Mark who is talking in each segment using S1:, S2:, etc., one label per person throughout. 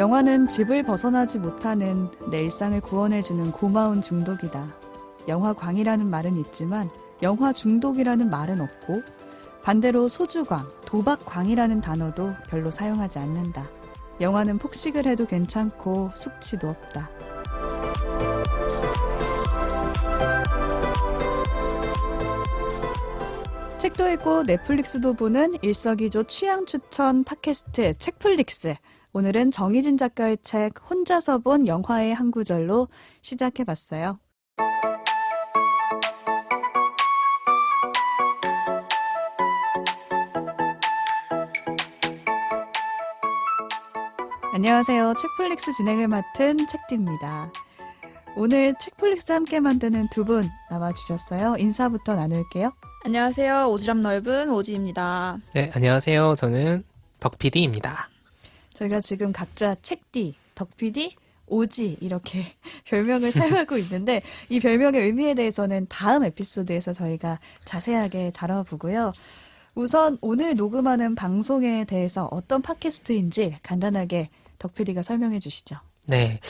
S1: 영화는 집을 벗어나지 못하는 내 일상을 구원해주는 고마운 중독이다. 영화광이라는 말은 있지만 영화 중독이라는 말은 없고 반대로 소주광, 도박광이라는 단어도 별로 사용하지 않는다. 영화는 폭식을 해도 괜찮고 숙취도 없다. 책도 읽고 넷플릭스도 보는 일석이조 취향 추천 팟캐스트 책플릭스. 오늘은 정희진 작가의 책 혼자서 본 영화의 한 구절로 시작해봤어요. 안녕하세요. 책플릭스 진행을 맡은 책디입니다. 오늘 책플릭스 함께 만드는 두 분 나와주셨어요. 인사부터 나눌게요.
S2: 안녕하세요. 오지랖 넓은 오지입니다.
S3: 네, 안녕하세요. 저는 덕PD입니다.
S1: 저희가 지금 각자 책디, 덕PD, 오지 이렇게 별명을 사용하고 있는데 이 별명의 의미에 대해서는 다음 에피소드에서 저희가 자세하게 다뤄보고요. 우선 오늘 녹음하는 방송에 대해서 어떤 팟캐스트인지 간단하게 덕PD가 설명해 주시죠.
S3: 네,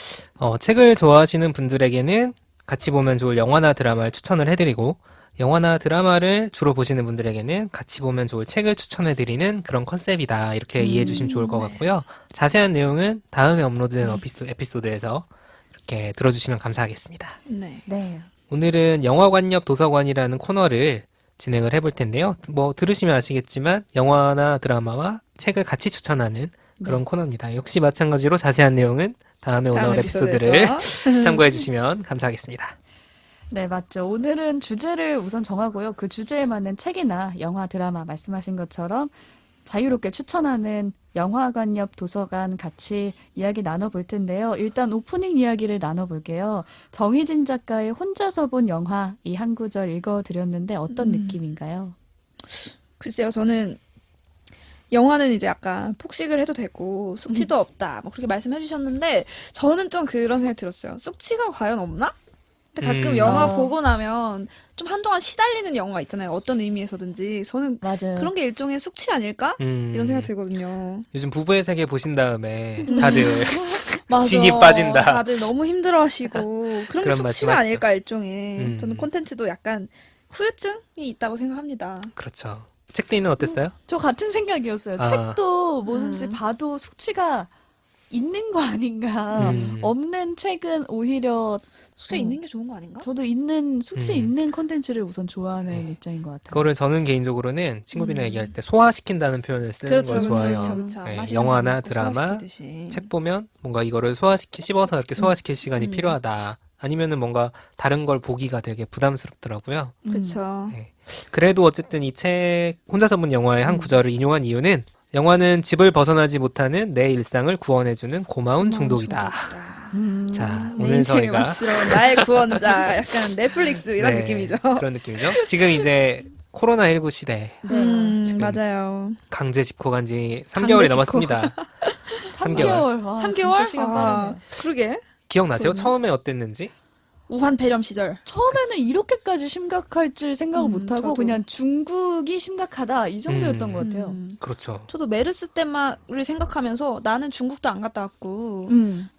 S3: 책을 좋아하시는 분들에게는 같이 보면 좋을 영화나 드라마를 추천을 해드리고 영화나 드라마를 주로 보시는 분들에게는 같이 보면 좋을 책을 추천해드리는 그런 컨셉이다. 이렇게 이해해 주시면 좋을 것 같고요. 자세한 내용은 다음에 업로드된 에피소드에서 이렇게 들어주시면 감사하겠습니다.
S2: 네.
S1: 네.
S3: 오늘은 영화관 옆 도서관이라는 코너를 진행을 해볼 텐데요. 뭐 들으시면 아시겠지만 영화나 드라마와 책을 같이 추천하는 그런 코너입니다. 역시 마찬가지로 자세한 내용은 다음에 올라올 에피소드를 참고해 주시면 감사하겠습니다.
S1: 네, 맞죠. 오늘은 주제를 우선 정하고요. 그 주제에 맞는 책이나 영화, 드라마 말씀하신 것처럼 자유롭게 추천하는 영화관 옆 도서관 같이 이야기 나눠볼 텐데요. 일단 오프닝 이야기를 나눠볼게요. 정희진 작가의 혼자서 본 영화 이 한 구절 읽어드렸는데 어떤 느낌인가요?
S2: 글쎄요, 저는 영화는 이제 약간 폭식을 해도 되고 숙취도 없다. 뭐 그렇게 말씀해 주셨는데 저는 좀 그런 생각이 들었어요. 숙취가 과연 없나? 근데 가끔 영화 보고 나면 좀 한동안 시달리는 영화 있잖아요. 어떤 의미에서든지. 저는
S1: 맞아요.
S2: 그런 게 일종의 숙취 아닐까? 이런 생각이 들거든요.
S3: 요즘 부부의 세계 보신 다음에 다들
S2: 맞아.
S3: 진이 빠진다.
S2: 다들 너무 힘들어하시고 그런 게
S3: 그런
S2: 숙취가
S3: 말씀하시죠.
S2: 아닐까 일종의. 저는
S3: 음.
S2: 콘텐츠도 약간 후유증이 있다고 생각합니다.
S3: 그렇죠. 책디는 어땠어요?
S1: 저 같은 생각이었어요.
S3: 아.
S1: 책도 뭐든지 봐도 숙취가 있는 거 아닌가. 없는 책은 오히려
S2: 숙취 있는 게 좋은 거 아닌가?
S1: 저도 숙취 있는 콘텐츠를 우선 좋아하는 입장인 것 같아요.
S3: 그거를 저는 개인적으로는 친구들이랑 얘기할 때 소화시킨다는 표현을 쓰는 걸 좋아해요.
S2: 그렇죠.
S3: 네, 영화나 드라마, 책 보면 뭔가 이거를 씹어서 이렇게 소화시킬 시간이 필요하다. 아니면은 뭔가 다른 걸 보기가 되게 부담스럽더라고요.
S2: 그렇죠.
S3: 네. 그래도 어쨌든 이 책 혼자서 본 영화의 한 구절을 인용한 이유는 영화는 집을 벗어나지 못하는 내 일상을 구원해주는 고마운 중독이다. 자, 오늘 저희가
S2: 맞추러운 나의 구원자, 약간 넷플릭스 이런
S3: 네,
S2: 느낌이죠.
S3: 그런 느낌이죠. 지금 이제 코로나19 시대 지금
S2: 맞아요.
S3: 강제 집콕한 지 3개월이 넘었습니다.
S1: 3개월. 와,
S2: 3개월?
S1: 진짜 시간 빠르네요.
S2: 그러게.
S3: 기억나세요?
S2: 그러네.
S3: 처음에 어땠는지?
S2: 우한 폐렴 시절.
S1: 처음에는 이렇게까지 심각할 줄 생각을 못하고
S2: 저도.
S1: 그냥 중국이 심각하다 이 정도였던 것 같아요.
S3: 그렇죠.
S2: 저도 메르스 때만을 생각하면서 나는 중국도 안 갔다 왔고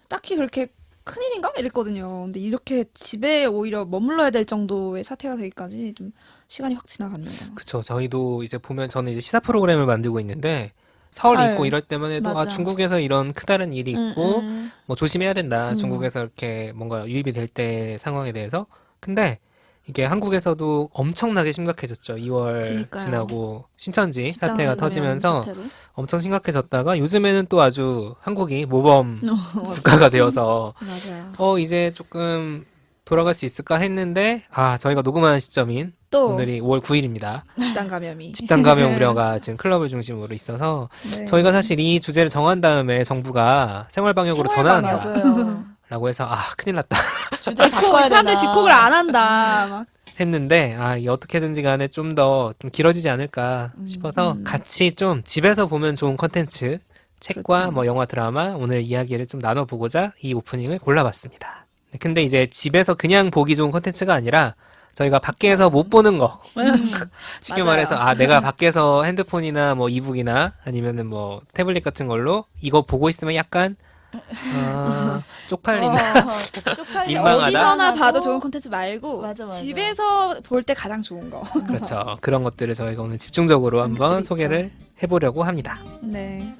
S2: 딱히 그렇게 큰일인가? 이랬거든요. 근데 이렇게 집에 오히려 머물러야 될 정도의 사태가 되기까지 좀 시간이 확 지나갔네요.
S3: 그쵸. 저희도 이제 보면 저는 이제 시사 프로그램을 만들고 있는데 설 있고 이럴 때만 해도
S2: 맞아.
S3: 중국에서 이런 크다란 일이 있고 뭐 조심해야 된다. 중국에서 이렇게 뭔가 유입이 될 때 상황에 대해서. 근데 이게 한국에서도 엄청나게 심각해졌죠. 2월
S2: 그러니까요.
S3: 지나고 신천지
S2: 집단
S3: 사태가
S2: 감염
S3: 터지면서
S2: 사태로.
S3: 엄청 심각해졌다가 요즘에는 또 아주 한국이 모범 국가가 되어서
S2: 맞아요.
S3: 이제 조금 돌아갈 수 있을까 했는데 저희가 녹음하는 시점인
S2: 또
S3: 오늘이 5월 9일입니다.
S2: 집단 감염이.
S3: 집단 감염 우려가 지금 클럽을 중심으로 있어서
S2: 네.
S3: 저희가 사실 이 주제를 정한 다음에 정부가 생활 방역으로
S2: 생활
S3: 전환한다라고
S1: 맞아요.
S3: 해서 큰일 났다
S1: 주제 바꿔야
S2: 사람들
S1: 되나.
S2: 집콕을 안 한다. 막.
S3: 했는데 이 어떻게든지 간에 좀 더 좀 길어지지 않을까 싶어서 같이 좀 집에서 보면 좋은 컨텐츠 책과
S2: 그렇죠.
S3: 뭐 영화 드라마 오늘 이야기를 좀 나눠보고자 이 오프닝을 골라봤습니다. 근데 이제 집에서 그냥 보기 좋은 컨텐츠가 아니라 저희가 밖에서 못 보는 거. 쉽게
S2: 맞아요.
S3: 말해서 내가 밖에서 핸드폰이나 뭐 이북이나 아니면은 뭐 태블릿 같은 걸로 이거 보고 있으면 약간 쪽팔린다.
S1: 쪽팔리지.
S3: 민망하다.
S2: 어디서나
S1: 하고.
S2: 봐도 좋은 콘텐츠 말고
S1: 맞아, 맞아.
S2: 집에서 볼 때 가장 좋은 거.
S3: 그렇죠. 그런 것들을 저희가 오늘 집중적으로 한번
S1: 것들이
S3: 소개를 해보려고 합니다.
S2: 네.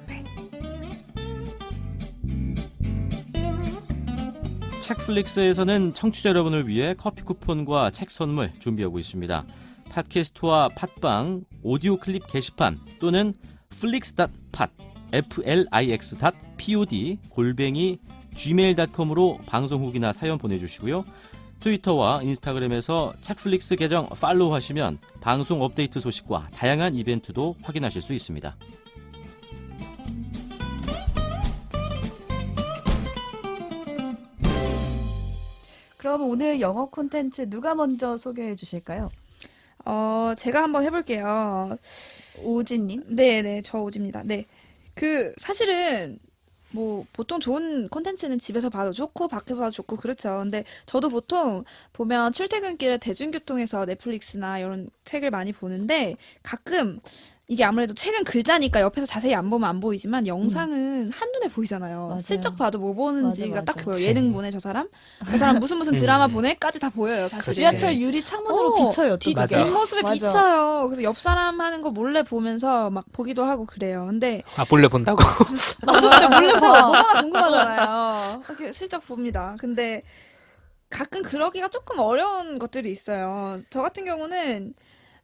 S4: 책플릭스에서는 청취자 여러분을 위해 커피 쿠폰과 책 선물 준비하고 있습니다. 팟캐스트와 팟빵, 오디오 클립 게시판 또는 flix.pod, flix.pod @gmail.com으로 방송 후기나 사연 보내주시고요. 트위터와 인스타그램에서 책플릭스 계정 팔로우하시면 방송 업데이트 소식과 다양한 이벤트도 확인하실 수 있습니다.
S1: 그럼 오늘 영어 콘텐츠 누가 먼저 소개해 주실까요?
S2: 제가 한번 해볼게요.
S1: 오지님.
S2: 네네, 저 오지입니다. 네. 사실은, 뭐, 보통 좋은 콘텐츠는 집에서 봐도 좋고, 밖에서 봐도 좋고, 그렇죠. 근데 저도 보통 보면 출퇴근길에 대중교통에서 넷플릭스나 이런 책을 많이 보는데, 가끔, 이게 아무래도 책은 글자니까 옆에서 자세히 안 보면 안 보이지만, 영상은 한눈에 보이잖아요.
S1: 맞아요.
S2: 슬쩍 봐도 뭐 보는지가
S1: 맞아,
S2: 딱
S1: 맞아.
S2: 보여요.
S3: 그치.
S2: 예능 보내, 저 사람? 저 사람 무슨 드라마
S3: 음.
S2: 보내까지 다 보여요, 사실.
S3: 그치.
S1: 지하철 유리 창문으로 비쳐요. 또
S2: 뒤,
S3: 맞아.
S1: 그게.
S2: 뒷모습에
S1: 맞아.
S2: 비쳐요. 그래서 옆 사람 하는 거 몰래 보면서 막 보기도 하고 그래요. 근데
S3: 몰래 본다고?
S2: 나도 근데 몰래 뭐가 궁금하잖아요. 이렇게 슬쩍 봅니다. 근데 가끔 그러기가 조금 어려운 것들이 있어요. 저 같은 경우는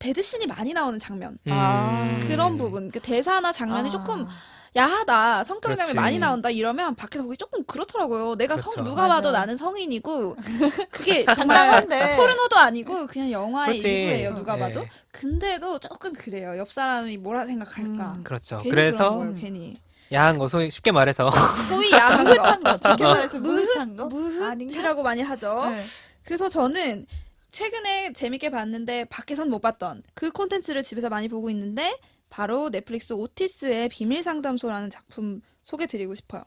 S2: 배드신이 많이 나오는 장면. 그런 부분. 그 대사나 장면이 조금 야하다, 성적인 장면이
S3: 그렇지.
S2: 많이 나온다 이러면 밖에서 보기 조금 그렇더라고요. 내가
S3: 그렇죠.
S2: 누가
S1: 맞아.
S2: 봐도 나는 성인이고 그게 정말
S1: 당당한데.
S2: 포르노도 아니고 그냥 영화의
S3: 그렇지.
S2: 일부예요. 누가
S3: 네.
S2: 봐도. 근데도 조금 그래요. 옆 사람이 뭐라 생각할까.
S3: 그렇죠.
S2: 괜히 그런
S3: 그래서
S2: 거예요, 괜히.
S3: 야한 거 쉽게 말해서
S2: 소위 야한 거.
S1: 무흐한 거. 좋게 말해서 무흐한 거. 아닌가?
S2: 무흐라고 많이 하죠.
S1: 네.
S2: 그래서 저는 최근에 재밌게 봤는데 밖에선 못 봤던 그 콘텐츠를 집에서 많이 보고 있는데 바로 넷플릭스 오티스의 비밀 상담소라는 작품 소개드리고 싶어요.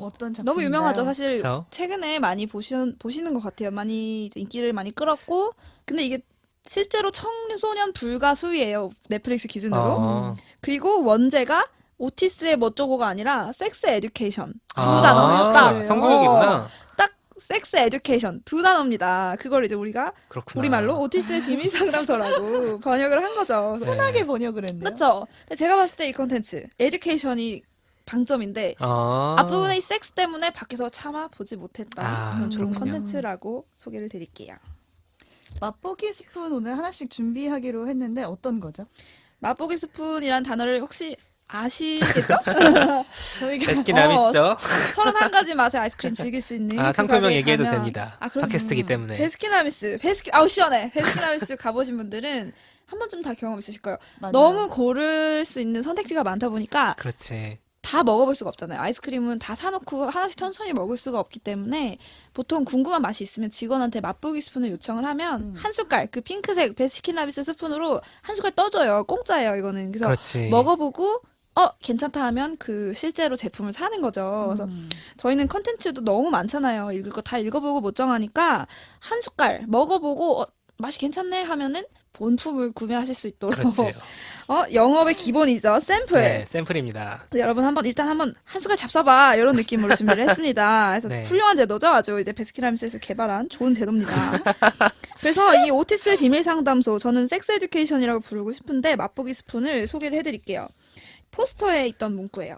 S1: 어떤 작품?
S2: 너무 유명하죠. 사실
S3: 그쵸.
S2: 최근에 많이 보시는 것 같아요. 많이 이제 인기를 많이 끌었고 근데 이게 실제로 청소년 불가 수위예요. 넷플릭스 기준으로. 그리고 원제가 오티스의 멋조고가 아니라 섹스 에듀케이션 두 단어예요. 딱
S1: 그래요?
S3: 성공이구나.
S2: 딱 섹스 에듀케이션 두 단어입니다. 그걸 이제 우리가
S3: 그렇구나.
S2: 우리말로 오티스의 비밀 상담소라고 번역을 한 거죠.
S3: 네.
S1: 순하게 번역을 했네요.
S2: 맞죠? 근데 제가 봤을 때 이 콘텐츠 에듀케이션이 방점인데 앞부분에 이 섹스 때문에 밖에서 참아 보지 못했다. 그런 좋은
S1: 그렇군요.
S2: 콘텐츠라고 소개를 드릴게요.
S1: 맛보기 스푼 오늘 하나씩 준비하기로 했는데 어떤 거죠?
S2: 맛보기 스푼이란 단어를 혹시 아시겠죠?
S1: 저희가
S3: 베스킨라빈스죠?
S2: 31가지 맛의 아이스크림 즐길 수 있는 그
S3: 상품명
S2: 가게에
S3: 얘기해도
S2: 가면-
S3: 됩니다.
S2: 그렇습니다.
S3: 팟캐스트이기 때문에.
S2: 아우 시원해. 베스킨라빈스 가보신 분들은 한 번쯤 다 경험 있으실 거예요.
S1: 맞아요.
S2: 너무 고를 수 있는 선택지가 많다 보니까
S3: 그렇지.
S2: 다 먹어볼 수가 없잖아요. 아이스크림은 다 사놓고 하나씩 천천히 먹을 수가 없기 때문에 보통 궁금한 맛이 있으면 직원한테 맛보기 스푼을 요청을 하면 한 숟갈 그 핑크색 베스킨라빈스 스푼으로 한 숟갈 떠줘요. 공짜예요 이거는. 그래서
S3: 그렇지.
S2: 먹어보고 괜찮다 하면 그 실제로 제품을 사는 거죠. 그래서 저희는 컨텐츠도 너무 많잖아요. 읽을 거 다 읽어보고 못 정하니까 한 숟갈 먹어보고 맛이 괜찮네 하면은 본품을 구매하실 수 있도록
S3: 그렇지.
S2: 영업의 기본이죠. 샘플.
S3: 네, 샘플입니다.
S2: 네, 여러분 일단 한번 한 숟갈 잡숴봐 이런 느낌으로 준비를 했습니다. 그래서
S3: 네.
S2: 훌륭한 제도죠. 아주 이제 베스킨라빈스에서 개발한 좋은 제도입니다. 그래서 이 오티스의 비밀 상담소 저는 섹스 에듀케이션이라고 부르고 싶은데 맛보기 스푼을 소개를 해드릴게요. 포스터에 있던 문구예요.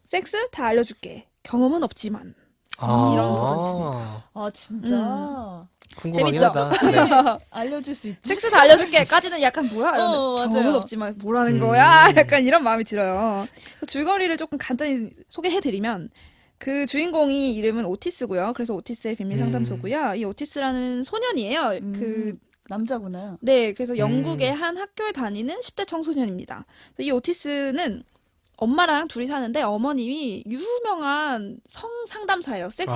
S2: 섹스 다 알려줄게. 경험은 없지만. 이런 버전이 있습니다.
S1: 아 진짜
S3: 궁금하긴
S2: 재밌죠?
S3: 하다. 네.
S1: 알려줄 수 있지.
S2: 섹스 다 알려줄게까지는 약간 뭐야? 이러는데
S1: 맞아요.
S2: 경험은 없지만 뭐라는 거야? 약간 이런 마음이 들어요. 그래서 줄거리를 조금 간단히 소개해드리면 그 주인공이 이름은 오티스고요. 그래서 오티스의 비밀 상담소고요. 이 오티스라는 소년이에요.
S1: 남자구나.
S2: 네, 그래서 영국의 한 학교에 다니는 10대 청소년입니다. 이 오티스는 엄마랑 둘이 사는데 어머님이 유명한 성상담사예요. 섹스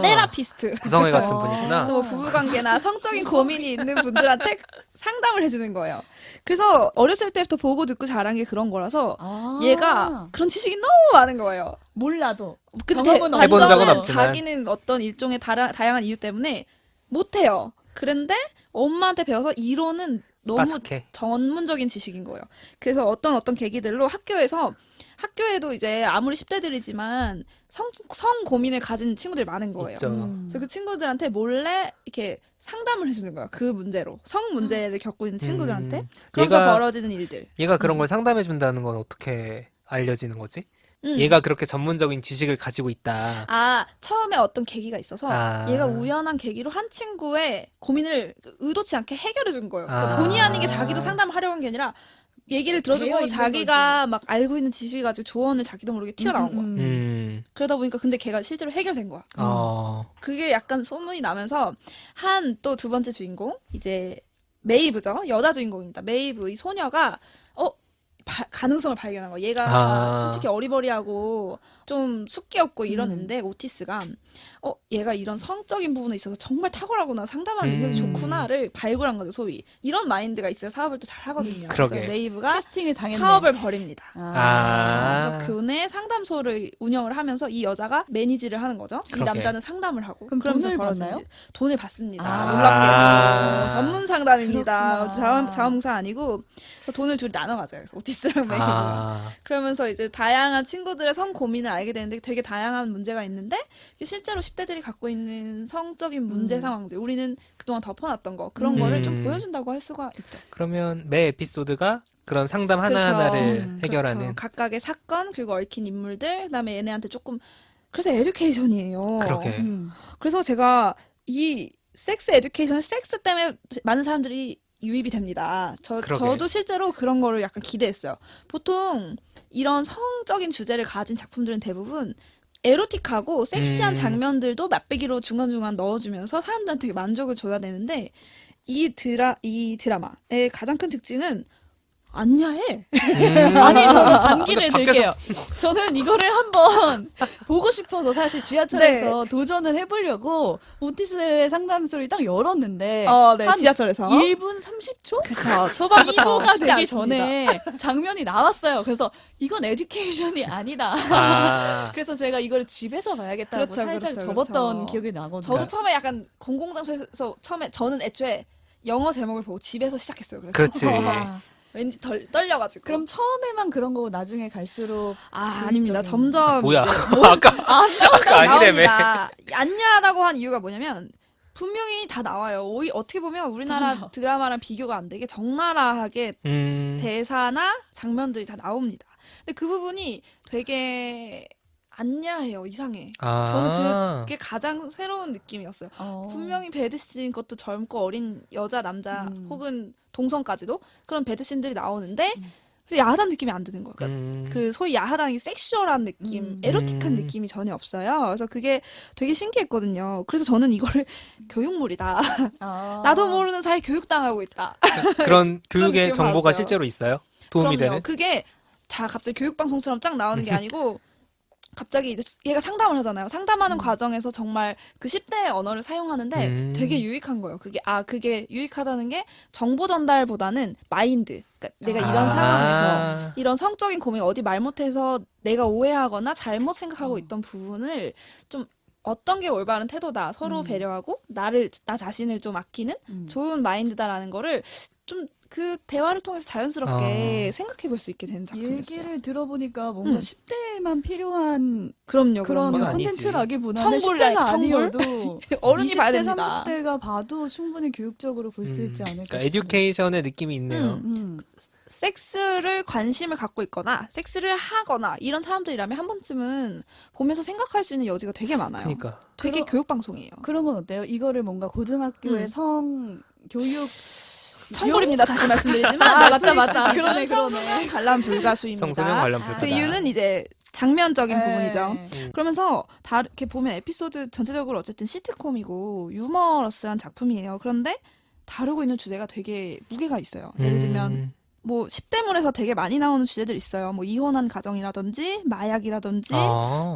S2: 테라피스트.
S3: 구성애 같은 분이구나.
S2: 뭐 부부관계나 성적인 고민이 있는 분들한테 상담을 해주는 거예요. 그래서 어렸을 때부터 보고 듣고 자란 게 그런 거라서 얘가 그런 지식이 너무 많은 거예요.
S1: 몰라도
S2: 근데
S1: 경험은
S3: 해본 적은
S2: 발전은
S3: 없지만.
S2: 자기는 어떤 일종의 다양한 이유 때문에 못해요. 그런데 엄마한테 배워서 이론은 너무
S3: 빠삭해.
S2: 전문적인 지식인 거예요. 그래서 어떤 계기들로 학교에도 이제 아무리 10대들이지만 성 고민을 가진 친구들이 많은 거예요.
S3: 있죠.
S2: 그래서 그 친구들한테 몰래 이렇게 상담을 해주는 거야. 그 문제로. 성 문제를 겪고 있는 친구들한테. 그러면서
S3: 얘가-
S2: 벌어지는 일들.
S3: 얘가 그런 걸 상담해 준다는 건 어떻게 알려지는 거지?
S2: 음.
S3: 얘가 그렇게 전문적인 지식을 가지고 있다.
S2: 아, 처음에 어떤 계기가 있어서
S3: 아.
S2: 얘가 우연한 계기로 한 친구의 고민을 의도치 않게 해결해 준 거예요. 그러니까
S3: 아.
S2: 본의 아니게 자기도 상담을 하려고 한 게 아니라 얘기를
S1: 배어
S2: 들어주고
S1: 있는
S2: 자기가 막 알고 있는 지식을 가지고 조언을 자기도 모르게 튀어나온 거야. 그러다 보니까 근데 걔가 실제로 해결된 거야. 그게 약간 소문이 나면서 한 또 두 번째 주인공 이제 메이브죠. 여자 주인공입니다. 메이브 이 소녀가 가능성을 발견한 거야. 얘가
S3: 아.
S2: 솔직히 어리버리하고 좀 숙기 없고 이런 애인데 오티스가 얘가 이런 성적인 부분에 있어서 정말 탁월하구나, 상담하는 능력이 좋구나를 발굴한 거죠. 소위 이런 마인드가 있어야 사업을 또 잘 하거든요.
S3: 그러게.
S2: 그래서 메이브가
S1: 캐스팅을 당했네.
S2: 사업을 벌입니다.
S3: 아.
S2: 그래서 교내 상담소를 운영을 하면서 이 여자가 매니지를 하는 거죠. 이
S3: 그러게.
S2: 남자는 상담을 하고.
S1: 그럼
S2: 그러면서
S1: 돈을
S2: 벌어지는
S1: 받나요?
S2: 일. 돈을 받습니다.
S1: 아.
S2: 놀랍게도 전문 상담입니다.
S1: 그렇구나.
S2: 자원봉사 아니고 그래서 돈을 둘이 나눠 가져요. 그래서 오티스랑 메이브가.
S3: 아.
S2: 그러면서 이제 다양한 친구들의 성 고민을 알게 되는데 되게 다양한 문제가 있는데 실제로 10대들이 갖고 있는 성적인 문제 상황들, 우리는 그동안 덮어놨던 거, 그런 거를 좀 보여준다고 할 수가 있죠.
S3: 그러면 매 에피소드가 그런 상담
S2: 그렇죠.
S3: 하나하나를 해결하는.
S2: 그렇죠. 각각의 사건, 그리고 얽힌 인물들, 그다음에 얘네한테 조금, 그래서 에듀케이션이에요.
S3: 그러게.
S2: 그래서 제가 이 섹스 에듀케이션, 섹스 때문에 많은 사람들이 유입이 됩니다.
S3: 그러게.
S2: 저도 실제로 그런 거를 약간 기대했어요. 보통 이런 성적인 주제를 가진 작품들은 대부분 에로틱하고 섹시한 장면들도 맛배기로 중간중간 넣어주면서 사람들한테 되게 만족을 줘야 되는데 이 드라마의 가장 큰 특징은 안 야해.
S1: 아니 저는 반기를
S3: 밖에서-
S1: 들게요. 저는 이거를 한번 보고 싶어서 사실 지하철에서 도전을 해보려고 오티스의 상담소를 딱 열었는데
S2: 네,
S1: 한
S2: 지하철에서.
S1: 1분 30초?
S2: 그쵸. 초반부터
S1: 2부가
S2: 쉽지
S1: 되기
S2: 않습니다.
S1: 전에 장면이 나왔어요. 그래서 이건 에듀케이션이 아니다.
S3: 아.
S1: 그래서 제가 이걸 집에서 봐야겠다고
S2: 그렇죠,
S1: 살짝
S2: 그렇죠,
S1: 접었던
S2: 그렇죠.
S1: 기억이 나거든요.
S2: 저도 처음에 약간 공공장소에서 처음에 저는 애초에 영어 제목을 보고 집에서 시작했어요. 그래서
S3: 그렇지.
S1: 아,
S2: 왠지 덜 떨려가지고.
S1: 그럼 처음에만 그런 거고 나중에 갈수록
S2: 아닙니다.
S1: 교육적인-
S2: 점점
S3: 뭐야?
S2: 이제
S3: 아까 아니라며.
S2: 나옵니다. 안냐하다고 한 이유가 뭐냐면 분명히 다 나와요. 어떻게 보면 우리나라 드라마랑 비교가 안 되게 적나라하게 대사나 장면들이 다 나옵니다. 근데 그 부분이 되게 안야해요. 이상해.
S3: 아.
S2: 저는 그게 가장 새로운 느낌이었어요.
S1: 어.
S2: 분명히 배드씬 것도 젊고 어린 여자, 남자 혹은 동성까지도 그런 배드씬들이 나오는데 야하다는 느낌이 안 드는 거예요. 그러니까 그 소위 야하다는 게 섹슈얼한 느낌, 에로틱한 느낌이 전혀 없어요. 그래서 그게 되게 신기했거든요. 그래서 저는 이거를 교육물이다.
S1: 아.
S2: 나도 모르는 사이에 교육당하고 있다.
S3: 그런 교육의
S2: 느낌
S3: 정보가
S2: 받았어요.
S3: 실제로 있어요? 도움이
S2: 그럼요.
S3: 되는?
S2: 그게 갑자기 교육방송처럼 쫙 나오는 게 아니고 갑자기 이제 얘가 상담을 하잖아요. 상담하는 과정에서 정말 그 10대의 언어를 사용하는데 되게 유익한 거예요. 그게 유익하다는 게 정보 전달보다는 마인드. 그러니까 내가 이런 상황에서 이런 성적인 고민 어디 말 못해서 내가 오해하거나 잘못 생각하고 있던 부분을 좀 어떤 게 올바른 태도다. 서로 배려하고 나 자신을 좀 아끼는 좋은 마인드다라는 거를 좀 그 대화를 통해서 자연스럽게 생각해 볼 수 있게 되는 작품이었어요.
S1: 얘기를 들어보니까 뭔가 10대에만 필요한
S2: 그럼요.
S1: 그런
S3: 건 아니지.
S1: 콘텐츠라기보다는
S2: 청불이야,
S1: 10대가
S2: 청불?
S1: 아니어도
S2: 어른이
S1: 20대,
S2: 봐야 됩니다.
S1: 30대가 봐도 충분히 교육적으로 볼 수 있지 않을까
S3: 그러니까
S1: 싶어요.
S3: 에듀케이션의 느낌이 있네요.
S2: 섹스를 관심을 갖고 있거나 섹스를 하거나 이런 사람들이라면 한 번쯤은 보면서 생각할 수 있는 여지가 되게 많아요.
S3: 그러니까.
S2: 되게 교육 방송이에요.
S1: 그런 건 어때요? 이거를 뭔가 고등학교의 성 교육
S2: 청불입니다. 다시 말씀드리지만
S1: 아, 맞다,
S2: 넷플릭스
S1: 맞다.
S2: 기준은
S1: 그러네.
S2: 청소년 관람 불가수입니다.
S3: 청소년 관람 불가다.
S2: 그 이유는 이제 장면적인
S1: 네.
S2: 부분이죠. 그러면서 이렇게 보면 에피소드 전체적으로 어쨌든 시트콤이고 유머러스한 작품이에요. 그런데 다루고 있는 주제가 되게 무게가 있어요. 예를 들면 뭐 10대물에서 되게 많이 나오는 주제들 있어요. 뭐 이혼한 가정이라든지 마약이라든지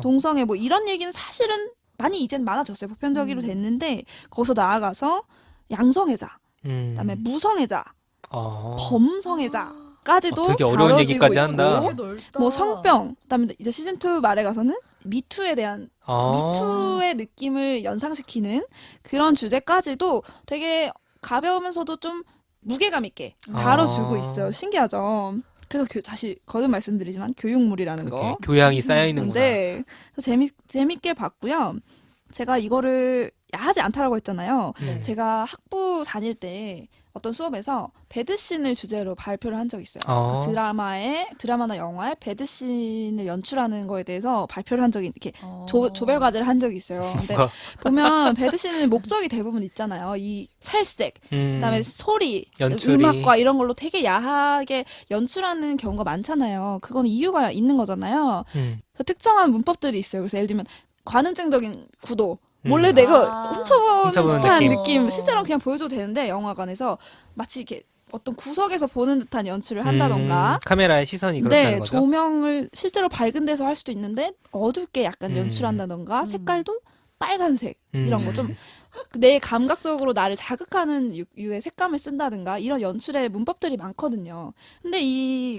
S2: 동성애 뭐 이런 얘기는 사실은 많이 이젠 많아졌어요. 보편적으로 됐는데 거기서 나아가서 양성애자, 그다음에 무성애자, 범성애자까지도
S3: 되게 어려운
S2: 다뤄지고
S3: 얘기까지
S2: 있고,
S3: 한다.
S1: 되게 넓다.
S2: 뭐 성병, 그다음에 이제 시즌 2 말에 가서는 미투에 대한 미투의 느낌을 연상시키는 그런 주제까지도 되게 가벼우면서도 좀 무게감 있게
S3: 아.
S2: 다뤄주고 있어요. 신기하죠? 그래서 다시 거듭 말씀드리지만 교육물이라는 거.
S3: 그렇게 교양이 쌓여있는구나.
S2: 네. 재밌게 봤고요. 제가 이거를 야하지 않다라고 했잖아요. 제가 학부 다닐 때 어떤 수업에서 배드신을 주제로 발표를 한 적이 있어요. 그 드라마나 영화에 배드신을 연출하는 거에 대해서 발표를 한 적이 이렇게 조별 과제를 한 적이 있어요. 근데 보면 배드신은 목적이 대부분 있잖아요. 이 살색, 그다음에 소리,
S3: 연출이.
S2: 음악과 이런 걸로 되게 야하게 연출하는 경우가 많잖아요. 그건 이유가 있는 거잖아요. 그래서 특정한 문법들이 있어요. 그래서 예를 들면 관음증적인 구도. 몰래 내가 훔쳐보는 듯한 느낌. 실제로 그냥 보여줘도 되는데 영화관에서 마치 이렇게 어떤 구석에서 보는 듯한 연출을 한다던가.
S3: 카메라의 시선이 그렇다는
S2: 네,
S3: 거죠.
S2: 조명을 실제로 밝은 데서 할 수도 있는데 어둡게 약간 연출한다던가 색깔도 빨간색 이런 거 좀 내 감각적으로 나를 자극하는 유의 색감을 쓴다든가 이런 연출의 문법들이 많거든요. 근데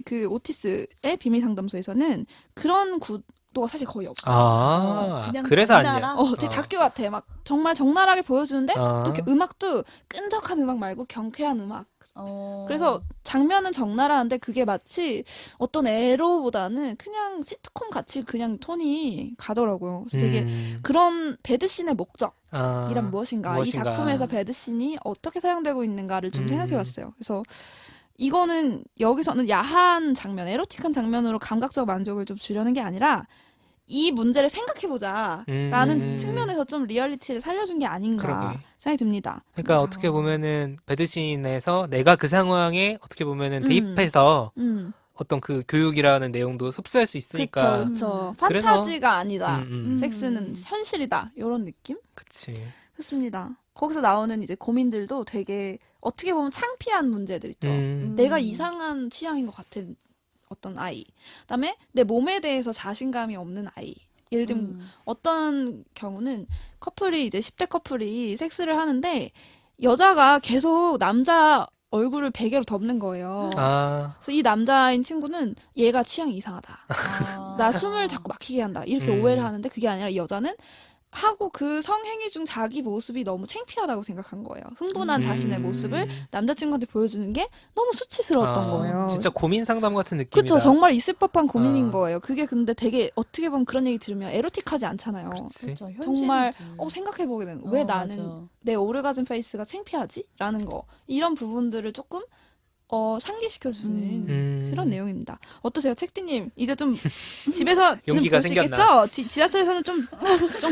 S2: 그 오티스의 비밀 상담소에서는 그런 구도가 사실 거의 없어요.
S1: 그냥
S3: 그래서
S1: 적나라?
S3: 아니야.
S2: 되게 다큐 같아. 막 정말 적나라하게 보여주는데
S3: 아.
S2: 또 이렇게 음악도 끈적한 음악 말고 경쾌한 음악.
S1: 어.
S2: 그래서 장면은 적나라한데 그게 마치 어떤 에로보다는 그냥 시트콤 같이 그냥 톤이 가더라고요. 그래서 되게 그런 배드신의 목적이란 무엇인가, 이 작품에서 배드신이 어떻게 사용되고 있는가를 좀 생각해봤어요. 그래서 이거는 여기서는 야한 장면, 에로틱한 장면으로 감각적 만족을 좀 주려는 게 아니라 이 문제를 생각해보자라는 측면에서 좀 리얼리티를 살려준 게 아닌가
S3: 그러게.
S2: 생각이 듭니다.
S3: 그러니까 어떻게 보면은 배드신에서 내가 그 상황에 어떻게 보면은 대입해서 어떤 그 교육이라는 내용도 흡수할 수 있으니까.
S2: 그쵸.
S3: 그래서-
S2: 판타지가 아니다.
S3: 음.
S2: 섹스는 현실이다. 이런 느낌?
S3: 그치.
S2: 좋습니다. 거기서 나오는 이제 고민들도 되게 어떻게 보면 창피한 문제들 있죠. 내가 이상한 취향인 것 같은 어떤 아이. 그다음에 내 몸에 대해서 자신감이 없는 아이. 예를 들면 어떤 경우는 커플이 이제 10대 커플이 섹스를 하는데 여자가 계속 남자 얼굴을 베개로 덮는 거예요. 그래서 이 남자인 친구는 얘가 취향이 이상하다. 나 숨을 자꾸 막히게 한다. 이렇게 오해를 하는데 그게 아니라 이 여자는 하고 그 성행위 중 자기 모습이 너무 창피하다고 생각한 거예요. 흥분한 자신의 모습을 남자친구한테 보여주는 게 너무 수치스러웠던 거예요.
S3: 진짜 고민 상담 같은 느낌이다.
S2: 그쵸. 정말 있을 법한 고민인 거예요. 그게 근데 되게 어떻게 보면 그런 얘기 들으면 에로틱하지 않잖아요.
S3: 그치.
S1: 그렇죠.
S2: 정말
S1: 현실이지.
S2: 생각해보게 되는 왜 나는
S1: 맞아.
S2: 내 오르가즘 페이스가 창피하지? 라는 거. 이런 부분들을 조금 상기시켜주는 그런 내용입니다. 어떠세요? 책디님 이제 좀 집에서
S3: 용기가
S2: 볼수
S3: 생겼나?
S2: 있겠죠? 지하철에서는 좀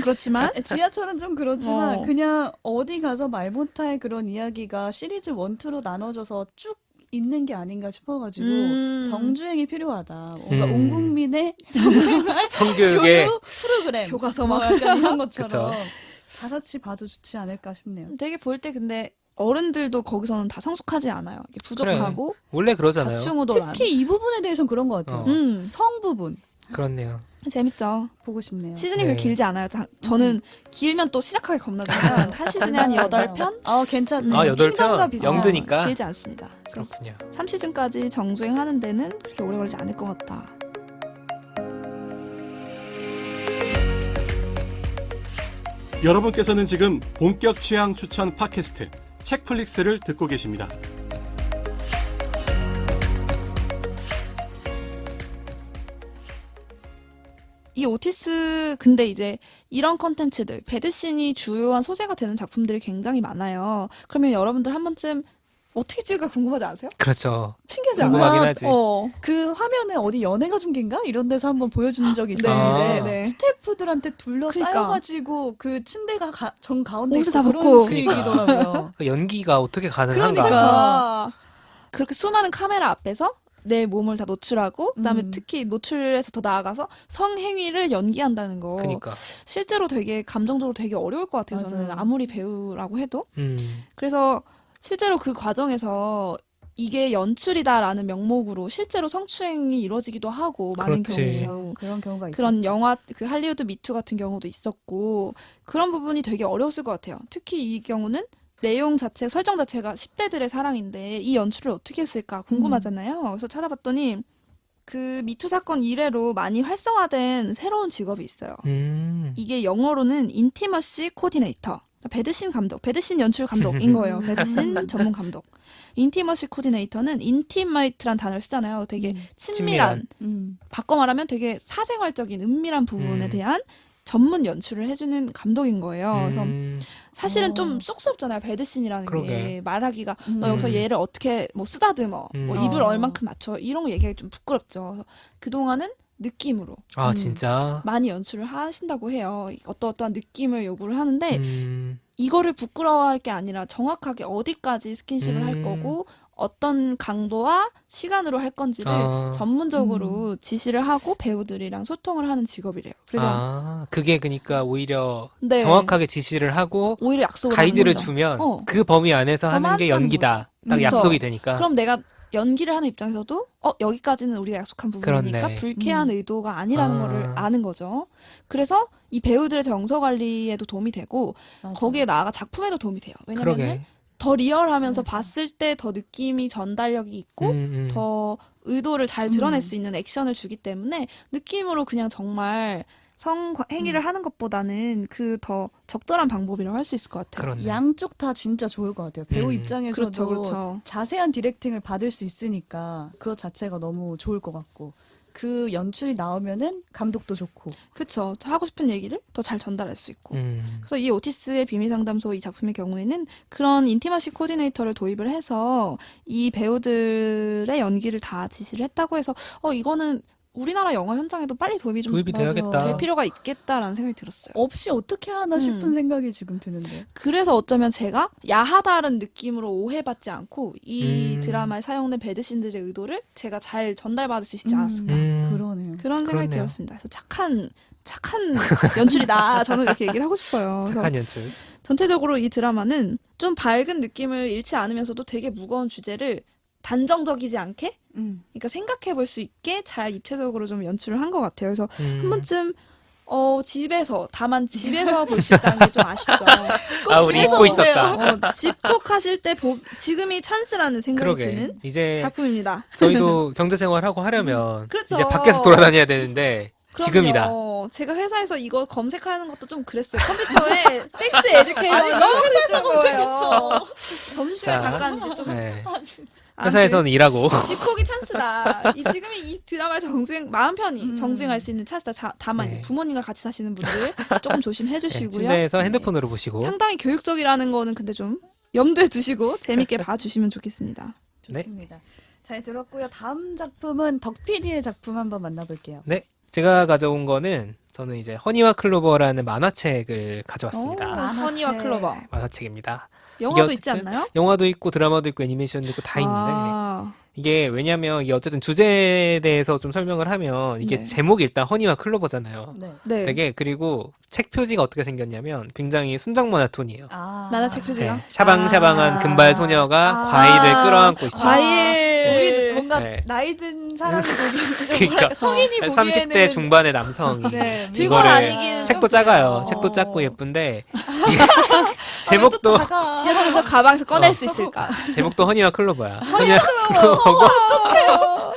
S2: 그렇지만
S1: 지하철은 좀 그렇지만
S2: 어.
S1: 그냥 어디 가서 말 못할 그런 이야기가 시리즈 1, 2로 나눠져서 쭉 있는 게 아닌가 싶어가지고 정주행이 필요하다. 뭔가 온 국민의 성생활
S3: 성교육에
S1: 교육 프로그램
S2: 교과서
S1: 뭐 약간 이런 것처럼
S3: 그쵸.
S1: 다 같이 봐도 좋지 않을까 싶네요.
S2: 되게 볼 때 근데 어른들도 거기서는 다 성숙하지 않아요. 이게 부족하고
S3: 원래 그러잖아요.
S2: 다충우돌한.
S1: 특히 이 부분에 대해서는 그런 것 같아요. 성 부분
S3: 그렇네요.
S2: 재밌죠.
S1: 보고 싶네요.
S2: 시즌이
S3: 네.
S2: 그렇게 길지 않아요. 저는 길면 또 시작하기 겁나잖아요. 한 시즌에 한 8편?
S1: 괜찮네.
S3: 8편?
S1: 킹덤과 비슷한.
S3: 영드니까.
S2: 길지 않습니다. 그래서
S3: 그렇군요.
S2: 3시즌까지 정주행하는 데는 그렇게 오래 걸리지 않을 것 같다.
S5: 여러분께서는 지금 본격 취향 추천 팟캐스트 책플릭스를 듣고 계십니다.
S2: 이 오티스 근데 이제 이런 컨텐츠들 배드신이 주요한 소재가 되는 작품들이 굉장히 많아요. 그러면 여러분들 한 번쯤 어떻게 찍을까 궁금하지 않으세요?
S3: 그렇죠.
S2: 신기하지
S3: 궁금하긴
S2: 않아요?
S3: 하지.
S1: 그 화면에 어디 연예가 중계인가 이런 데서 한번 보여준 적이
S3: 아.
S1: 있었는데
S2: 네.
S1: 스태프들한테 둘러싸여가지고
S2: 그러니까.
S1: 그 침대가 정 가운데
S2: 옷을
S1: 있고
S2: 다
S1: 그런
S2: 벗고.
S1: 식이더라고요.
S3: 그 연기가 어떻게 가능한가?
S1: 그러니까.
S2: 그렇게 수많은 카메라 앞에서 내 몸을 다 노출하고 그다음에 특히 노출에서 더 나아가서 성행위를 연기한다는 거
S3: 그러니까.
S2: 실제로 되게 감정적으로 되게 어려울 것 같아요. 저는
S1: 맞아요.
S2: 아무리 배우라고 해도.
S3: 음.
S2: 그래서 실제로 그 과정에서 이게 연출이다라는 명목으로 실제로 성추행이 이루어지기도 하고 많은
S3: 그렇지.
S2: 경우
S1: 그런 경우가 있어요.
S2: 그런 영화 그 할리우드 미투 같은 경우도 있었고 그런 부분이 되게 어려웠을 것 같아요. 특히 이 경우는 내용 자체 설정 자체가 10대들의 사랑인데 이 연출을 어떻게 했을까 궁금하잖아요. 그래서 찾아봤더니 그 미투 사건 이래로 많이 활성화된 새로운 직업이 있어요. 이게 영어로는 인티머시 코디네이터. 배드신 감독, 배드신 연출 감독인 거예요. 배드신 전문 감독. 인티머시 코디네이터는 인티마이트란 단어를 쓰잖아요. 되게 친밀한, 바꿔 말하면 되게 사생활적인 은밀한 부분에 대한 전문 연출을 해주는 감독인 거예요. 그래서 사실은 좀 쑥스럽잖아요. 배드신이라는
S3: 그러게.
S2: 게 말하기가 너 여기서 얘를 어떻게 뭐 쓰다듬어, 뭐 입을 얼만큼 맞춰 이런 거 얘기하기 좀 부끄럽죠. 그래서 그동안은 느낌으로
S3: 아, 진짜?
S2: 많이 연출을 하신다고 해요. 어떠한 느낌을 요구를 하는데
S3: 음,
S2: 이거를 부끄러워할 게 아니라 정확하게 어디까지 스킨십을 할 거고 어떤 강도와 시간으로 할 건지를 전문적으로 지시를 하고 배우들이랑 소통을 하는 직업이래요. 그래서
S3: 그게 그러니까 오히려
S2: 네.
S3: 정확하게 지시를 하고
S2: 오히려 약속을
S3: 가이드를
S2: 하는 거죠.
S3: 주면
S2: 어.
S3: 그 범위 안에서 하는
S2: 그만
S3: 게
S2: 하는
S3: 연기다. 딱
S2: 그쵸.
S3: 약속이 되니까.
S2: 그럼 내가 연기를 하는 입장에서도 여기까지는 우리가 약속한 부분이니까
S3: 그렇네.
S2: 불쾌한 의도가 아니라는 거를 아는 거죠. 그래서 이 배우들의 정서 관리에도 도움이 되고
S1: 맞아.
S2: 거기에 나아가 작품에도 도움이 돼요. 왜냐면은
S3: 그러게.
S2: 더 리얼하면서
S1: 맞아.
S2: 봤을 때 더 느낌이 전달력이 있고 더 의도를 잘 드러낼 수 있는 액션을 주기 때문에 느낌으로 그냥 정말 성행위를 하는 것보다는 그 더 적절한 방법이라고 할 수 있을 것 같아요.
S3: 그렇네.
S1: 양쪽 다 진짜 좋을 것 같아요. 배우 입장에서도
S2: 그렇죠, 그렇죠.
S1: 자세한 디렉팅을 받을 수 있으니까 그것 자체가 너무 좋을 것 같고 그 연출이 나오면은 감독도 좋고.
S2: 그렇죠. 하고 싶은 얘기를 더 잘 전달할 수 있고. 그래서 이 오티스의 비밀 상담소 이 작품의 경우에는 그런 인티머시 코디네이터를 도입을 해서 이 배우들의 연기를 다 지시를 했다고 해서 이거는 우리나라 영화 현장에도 빨리 도입이 좀
S3: 도입이
S1: 맞아.
S3: 돼야겠다.
S2: 될 필요가 있겠다라는 생각이 들었어요.
S1: 없이 어떻게 하나 싶은 생각이 지금 드는데.
S2: 그래서 어쩌면 제가 야하다는 느낌으로 오해받지 않고 이 드라마에 사용된 배드신들의 의도를 제가 잘 전달받을 수 있지 않았을까.
S1: 그러네요.
S2: 그런 생각이
S3: 그렇네요.
S2: 들었습니다. 그래서 착한 연출이다. 저는 이렇게 얘기를 하고 싶어요. 그래서
S3: 착한 연출.
S2: 전체적으로 이 드라마는 좀 밝은 느낌을 잃지 않으면서도 되게 무거운 주제를 단정적이지 않게 그러니까 생각해 볼 수 있게 잘 입체적으로 좀 연출을 한 것 같아요. 그래서 한 번쯤 다만 집에서 볼 수 있다는 게 좀 아쉽죠.
S3: 우리 잊고 있었다.
S2: 집콕하실 때 지금이 찬스라는 생각이
S3: 그러게.
S2: 드는
S3: 이제
S2: 작품입니다.
S3: 저희도 경제생활하고 하려면
S2: 그렇죠.
S3: 이제 밖에서 돌아다녀야 되는데
S2: 그럼요.
S3: 지금이다.
S2: 제가 회사에서 이거 검색하는 것도 좀 그랬어요. 컴퓨터에 섹스 에듀케이션 너무 검색한 거예요. 점심시간
S3: 자,
S2: 잠깐 이제 좀
S3: 네.
S1: 진짜.
S3: 회사에서는 일하고.
S2: 집콕이 찬스다. 지금이 이 드라마를 마음 편히 정주행할 수 있는 찬스다. 다만
S3: 네.
S2: 이제 부모님과 같이 사시는 분들 조금 조심해
S3: 네,
S2: 주시고요.
S3: 침대에서
S2: 네.
S3: 핸드폰으로 보시고.
S2: 상당히 교육적이라는 거는 근데 좀 염두에 두시고 재밌게 봐주시면 좋겠습니다.
S1: 좋습니다. 잘 들었고요. 다음 작품은 덕PD의 작품 한번 만나볼게요.
S3: 네. 제가 가져온 거는 저는 이제 허니와 클로버라는 만화책을 가져왔습니다.
S1: 만화책.
S2: 허니와 클로버.
S3: 만화책입니다.
S2: 영화도
S3: 이게
S2: 있지
S3: 어쨌든
S2: 않나요?
S3: 영화도 있고 드라마도 있고 애니메이션도 있고 다 있는데
S2: 아,
S3: 이게 왜냐면 이게 어쨌든 주제에 대해서 좀 설명을 하면 이게
S2: 네.
S3: 제목이 일단 허니와 클로버잖아요.
S1: 네.
S2: 네.
S3: 되게 그리고 책 표지가 어떻게 생겼냐면 굉장히 순정 만화톤이에요.
S2: 만화책 표지요?
S3: 네, 샤방샤방한
S1: 아.
S3: 금발 소녀가
S1: 아.
S3: 과일을 끌어안고 있어요.
S2: 과일.
S1: 우리 뭔가
S3: 네.
S1: 나이 든 사람이 보기에는 좀
S3: 그러니까.
S1: 뭐랄까 성인이 보기에는
S3: 30대 중반의 남성이
S1: 네,
S2: 들고
S3: 이거를
S2: 다니기는
S3: 책도
S2: 좀
S3: 작아요.
S2: 그래요.
S3: 책도 작고 예쁜데
S1: 제목도
S3: 제목도
S2: 지하철에서 가방에서 꺼낼 수 있을까?
S3: 제목도 허니와 클로버야. 허니와 클로버고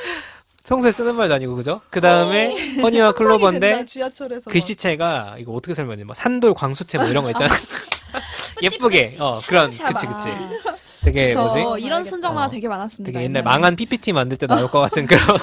S3: 평소에 쓰는 말도 아니고 그죠? 그 다음에 허니와 클로버인데
S1: 지하철에서
S3: 글씨체가 이거 어떻게 설명해? 뭐 산돌 광수체 뭐 이런 거 있잖아. 예쁘게 그런 그치. 되게
S2: 저
S3: 뭐지?
S2: 이런 순정 만화 되게 많았습니다.
S3: 되게 옛날
S2: 옛날에.
S3: 망한 PPT 만들 때 나올 것 같은 그런.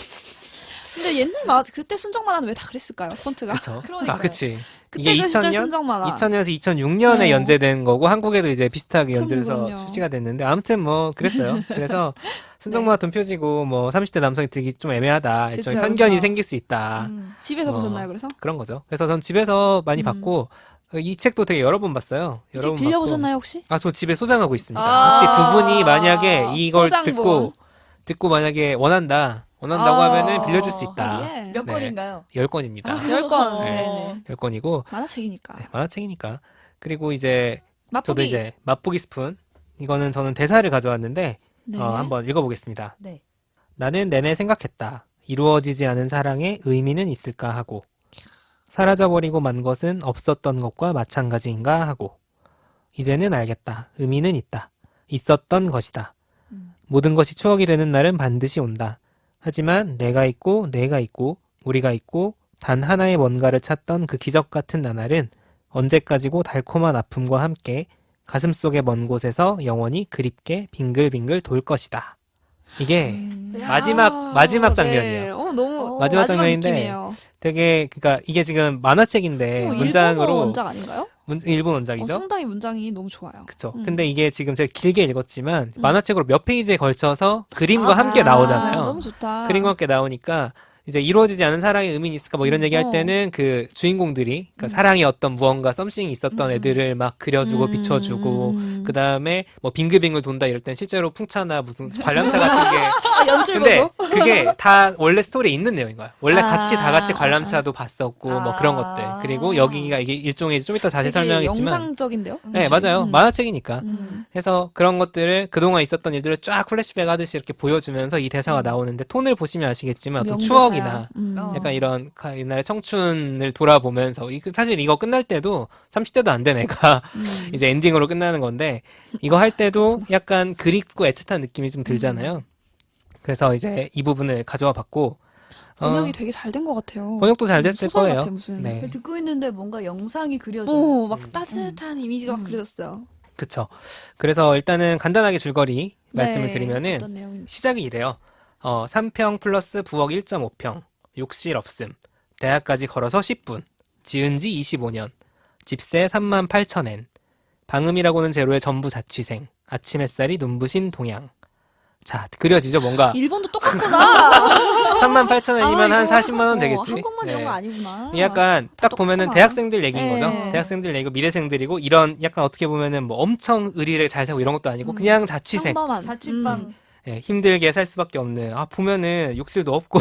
S2: 근데 그때 순정 만화는 왜 다 그랬을까요? 폰트가.
S3: 그쵸.
S1: 그러니까요.
S3: 그치.
S2: 그때
S3: 이게
S2: 그 시절
S3: 2000년?
S2: 순정 만화.
S3: 2000년에서 2006년에
S2: 네.
S3: 연재된 거고 한국에도 이제 비슷하게 연재돼서
S2: 그럼요.
S3: 출시가 됐는데 아무튼 뭐 그랬어요. 그래서 순정만화 표지고 뭐 30대 남성이 들기 좀 애매하다.
S2: 그쵸,
S3: 좀 편견이
S2: 그쵸.
S3: 생길 수 있다.
S2: 집에서
S3: 뭐,
S2: 보셨나요? 그래서
S3: 그런 거죠. 그래서 전 집에서 많이 봤고 이 책도 되게 여러 번 봤어요.
S2: 이
S3: 여러
S2: 책
S3: 번
S2: 빌려
S3: 봤고.
S2: 보셨나요 혹시?
S3: 저 집에 소장하고 있습니다.
S2: 아.
S3: 혹시 두 분이 만약에 이걸
S2: 소장본.
S3: 듣고 만약에 원한다고 하면은 빌려줄 수 있다.
S2: 예.
S1: 몇
S3: 네.
S1: 권인가요?
S3: 10권입니다.
S2: 10권.
S3: 네.
S2: 네네.
S3: 10권이고
S2: 만화책이니까.
S3: 만화책이니까. 그리고 이제 저도
S2: 맛보기.
S3: 이제 맛보기 스푼. 이거는 저는 대사를 가져왔는데
S2: 네.
S3: 한번 읽어보겠습니다.
S1: 네.
S3: 나는 내내 생각했다. 이루어지지 않은 사랑에 의미는 있을까 하고 사라져버리고 만 것은 없었던 것과 마찬가지인가 하고 이제는 알겠다. 의미는 있다. 있었던 것이다. 모든 것이 추억이 되는 날은 반드시 온다. 하지만 내가 있고 우리가 있고 단 하나의 뭔가를 찾던 그 기적 같은 나날은 언제까지고 달콤한 아픔과 함께 가슴속의 먼 곳에서 영원히 그립게 빙글빙글 돌 것이다. 이게
S2: 야,
S3: 마지막 장면이에요.
S2: 네. 너무
S3: 마지막 장면인데
S2: 느낌이에요.
S3: 되게 그러니까 이게 지금 만화책인데
S2: 일본어
S3: 문장으로
S2: 원작 아닌가요?
S3: 일본 원작이죠.
S2: 상당히 문장이 너무 좋아요.
S3: 그쵸.
S2: 음.
S3: 근데 이게 지금 제가 길게 읽었지만 만화책으로 몇 페이지에 걸쳐서 그림과 함께
S2: 너무
S3: 나오잖아요.
S2: 좋다.
S3: 그림과 함께 나오니까 이제 이루어지지 않은 사랑의 의미는 있을까 뭐 이런 얘기할
S2: 어.
S3: 때는 그 주인공들이 그러니까 사랑이 어떤 무언가 썸씽이 있었던 애들을 막 그려주고 비춰주고 그 다음에 뭐 빙글빙글 돈다 이럴 땐 실제로 풍차나 무슨 관람차 같은 게
S2: 연출
S3: 근데
S2: 보고.
S3: 그게 다 원래 스토리에 있는 내용인 거야. 원래
S2: 아.
S3: 다 같이 관람차도 봤었고 뭐 그런 것들. 그리고 여기가 이게 일종의 좀 이따 자세히
S2: 되게
S3: 설명하겠지만
S2: 영상적인데요?
S3: 네, 맞아요.
S2: 음.
S3: 만화책이니까.
S2: 음.
S3: 해서 그런 것들을 그동안 있었던 일들을 쫙 플래시백 하듯이 이렇게 보여주면서 이 대사가 나오는데 톤을 보시면 아시겠지만 어떤
S2: 명대사야.
S3: 추억이나
S2: 음.
S3: 약간 이런 옛날의 청춘을 돌아보면서 사실 이거 끝날 때도 30대도 안 된 애가 이제 엔딩으로 끝나는 건데 이거 할 때도 약간 그립고 애틋한 느낌이 좀 들잖아요. 그래서 이제 이 부분을 가져와 봤고
S2: 번역이 되게 잘 된 것 같아요.
S3: 번역도 잘 됐을
S2: 소설
S3: 거예요.
S2: 같아, 무슨.
S3: 네,
S6: 듣고 있는데 뭔가 영상이 그려져요.
S2: 오, 막 따뜻한 이미지가 막 그려졌어요.
S3: 그쵸. 그래서 일단은 간단하게 줄거리 말씀을
S2: 네,
S3: 드리면은
S2: 어떤 내용인지.
S3: 시작이 이래요. 3평 플러스 부엌 1.5평, 욕실 없음, 대학까지 걸어서 10분, 지은 지 25년, 집세 38,000엔, 방음이라고는 제로의 전부 자취생, 아침 햇살이 눈부신 동양. 자, 그려지죠, 뭔가.
S2: 일본도 똑같구나.
S3: 38,000원이면 한
S2: 이거
S3: 40만 원 되겠지.
S2: 한국만 이런
S3: 네.
S2: 거 아니구나.
S3: 이 약간 딱 보면은
S2: 똑같구나.
S3: 대학생들 얘기인
S2: 네.
S3: 거죠. 대학생들 얘기고 미대생들이고 이런 약간 어떻게 보면은 뭐 엄청 의리를 잘 살고 이런 것도 아니고 그냥 자취생.
S2: 평범한.
S6: 자취방.
S3: 예, 힘들게 살 수밖에 없는. 보면은 욕실도 없고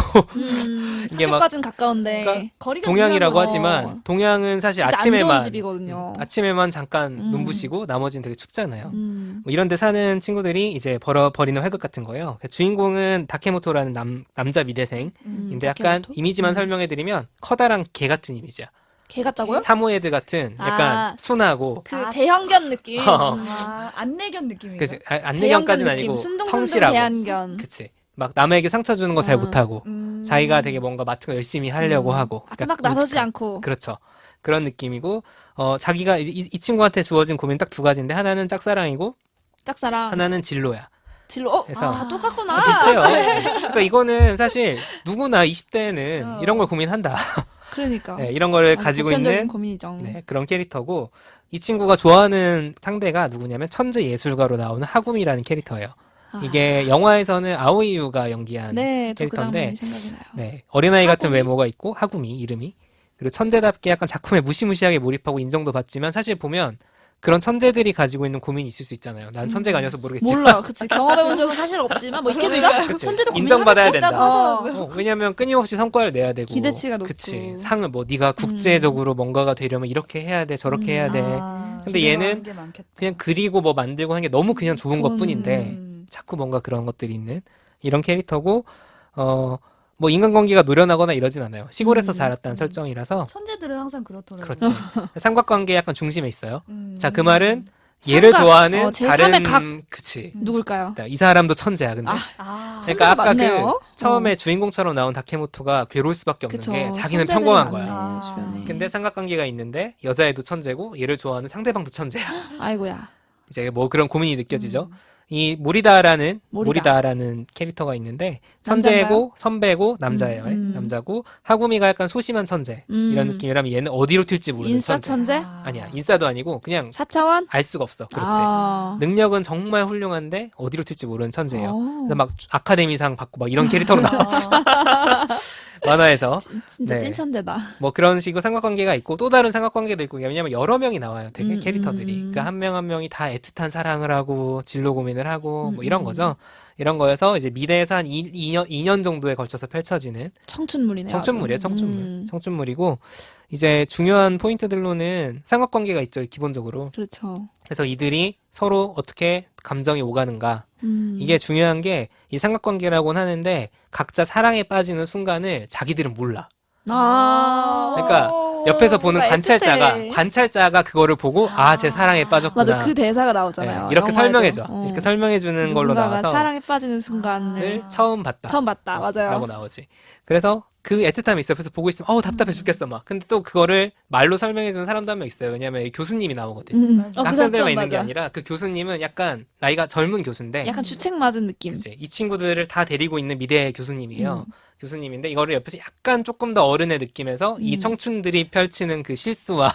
S3: 이게 막
S2: 학교까지는 가까운데.
S3: 그러니까
S6: 거리가
S3: 동양이라고
S6: 중요한 거죠.
S3: 하지만 동양은 사실
S2: 진짜 안 좋은
S3: 아침에만
S2: 집이거든요.
S3: 아침에만 잠깐 눈부시고 나머지는 되게 춥잖아요.
S2: 음.
S3: 뭐 이런 데 사는 친구들이 이제 버리는 활극 같은 거예요. 주인공은 다케모토라는 남자 미대생인데 약간
S2: 다케모토?
S3: 이미지만 설명해드리면 커다란 개 같은 이미지야.
S2: 개 같다고요?
S3: 사모예드 같은 약간
S2: 아.
S3: 순하고
S2: 그
S6: 아,
S2: 대형견 느낌.
S6: 안내견 느낌인가?
S3: 그치
S2: 대형견
S3: 안내견까지는
S2: 느낌.
S3: 아니고
S2: 순둥순둥
S3: 성실하고
S2: 대한견.
S3: 그치 막 남에게 상처 주는 거 잘 못하고
S6: 음.
S3: 자기가 되게 뭔가 맡은 거 열심히 하려고 하고
S2: 앞에
S3: 그러니까
S2: 막 나서지
S3: 묵직한.
S2: 않고.
S3: 그렇죠. 그런 느낌이고 자기가 이 친구한테 주어진 고민 딱 두 가지인데 하나는 짝사랑이고
S2: 짝사랑.
S3: 하나는 진로야.
S2: 진로.
S3: 그래서
S2: 다 똑같구나.
S3: 비슷해요. 그러니까 이거는 사실 누구나 20대에는 이런 걸 고민한다.
S2: 그러니까.
S3: 네, 이런 거를
S2: 아주
S3: 가지고
S2: 보편적인
S3: 있는
S2: 고민이죠.
S3: 네, 그런 캐릭터고 이 친구가 좋아하는 상대가 누구냐면 천재 예술가로 나오는 하구미라는 캐릭터예요.
S2: 아.
S3: 이게 영화에서는 아오이유가 연기한
S2: 네, 저 그
S3: 캐릭터인데
S2: 장면이 생각이 나요.
S3: 네, 어린아이 같은
S2: 하구미?
S3: 외모가 있고 하구미 이름이 그리고 천재답게 약간 작품에 무시무시하게 몰입하고 인정도 받지만 사실 보면 그런 천재들이 가지고 있는 고민이 있을 수 있잖아요. 난 천재가 아니어서 모르겠지만
S2: 몰라, 그치. 경험해본 적은 사실 없지만, 뭐 있겠죠?
S3: 그치.
S2: 천재도
S3: 인정받아야 된다.
S6: 하더라고요.
S3: 왜냐면 끊임없이 성과를 내야 되고
S2: 기대치가 높고.
S3: 그치. 상을 뭐 네가 국제적으로 뭔가가 되려면 이렇게 해야 돼 저렇게 해야 돼 근데
S6: 기대하는
S3: 얘는
S6: 게 많겠다.
S3: 그냥 그리고 뭐 만들고 하는 게 너무 그냥 좋은
S2: 좋은,
S3: 것뿐인데 자꾸 뭔가 그런 것들이 있는 이런 캐릭터고 뭐 인간관계가 노련하거나 이러진 않아요. 시골에서 자랐다는 설정이라서
S6: 천재들은 항상 그렇더라고요.
S3: 그렇지. 삼각관계 약간 중심에 있어요.
S6: 음.
S3: 자, 그 말은 얘를
S2: 삼각,
S3: 좋아하는
S2: 제3의
S3: 다른
S2: 각.
S3: 그치.
S2: 누굴까요?
S3: 이 사람도 천재야, 근데.
S6: 아,
S3: 그러니까 아까
S2: 많네요.
S3: 그 처음에 주인공처럼 나온 다케모토가 괴로울 수밖에 없는
S2: 그쵸.
S3: 게 자기는
S2: 천재들이
S3: 평범한
S2: 많네,
S3: 거야.
S2: 주변에.
S3: 근데 삼각관계가 있는데 여자애도 천재고 얘를 좋아하는 상대방도 천재야.
S2: 아이고야.
S3: 이제 뭐 그런 고민이 느껴지죠. 이 모리다라는
S2: 모리다.
S3: 캐릭터가 있는데
S2: 남자인가요?
S3: 천재고 선배고 남자예요. 남자고 하구미가 약간 소심한 천재 이런 느낌이라면 얘는 어디로 튈지 모르는
S2: 인싸
S3: 천재.
S2: 천재?
S3: 아니야 인싸도 아니고 그냥
S2: 4차원?
S3: 알 수가 없어. 그렇지.
S2: 아.
S3: 능력은 정말 훌륭한데 어디로 튈지 모르는 천재예요.
S2: 오.
S3: 그래서 막 아카데미상 받고 막 이런 캐릭터로 나와. 만화에서
S2: 진짜
S3: 네.
S2: 찐천재다.
S3: 뭐 그런 식으로 삼각관계가 있고 또 다른 삼각관계도 있고 왜냐면 여러 명이 나와요. 되게 캐릭터들이. 그러니까 한 명 한 명이 다 애틋한 사랑을 하고 진로 고민을 하고 뭐 이런 거죠. 이런 거에서 이제 미래에서 한 2년 정도에 걸쳐서 펼쳐지는
S2: 청춘물이네요.
S3: 청춘물이에요.
S2: 아주.
S3: 청춘물. 청춘물이고 이제 중요한 포인트들로는 삼각관계가 있죠. 기본적으로.
S2: 그렇죠.
S3: 그래서 이들이 서로 어떻게 감정이 오가는가.
S2: 음.
S3: 이게 중요한 게 이 삼각관계라고는 하는데 각자 사랑에 빠지는 순간을 자기들은 몰라. 그러니까 옆에서 보는
S2: 그러니까
S3: 관찰자가 그거를 보고 제 사랑에 빠졌구나.
S2: 맞아, 그 대사가 나오잖아요.
S3: 네, 이렇게
S2: 영화에도.
S3: 설명해줘. 이렇게 설명해주는 걸로
S2: 누군가가
S3: 나와서
S2: 사랑에 빠지는 순간을
S3: 처음 봤다.
S2: 처음 봤다. 맞아요.
S3: 라고 나오지. 그래서 그 애틋함이 있어. 옆에서 보고 있으면 답답해 죽겠어 막. 근데 또 그거를 말로 설명해주는 사람도 한 명 있어요. 왜냐면 교수님이 나오거든.
S6: 맞아.
S2: 그
S3: 학생들만
S2: 장점
S3: 있는 게
S2: 맞아.
S3: 아니라 그 교수님은 약간 나이가 젊은 교수인데
S2: 약간 주책 맞은 느낌.
S3: 그치. 이 친구들을 다 데리고 있는 미래의 교수님이에요.
S2: 음.
S3: 교수님인데 이거를 옆에서 약간 조금 더 어른의 느낌에서 이 청춘들이 펼치는 그 실수와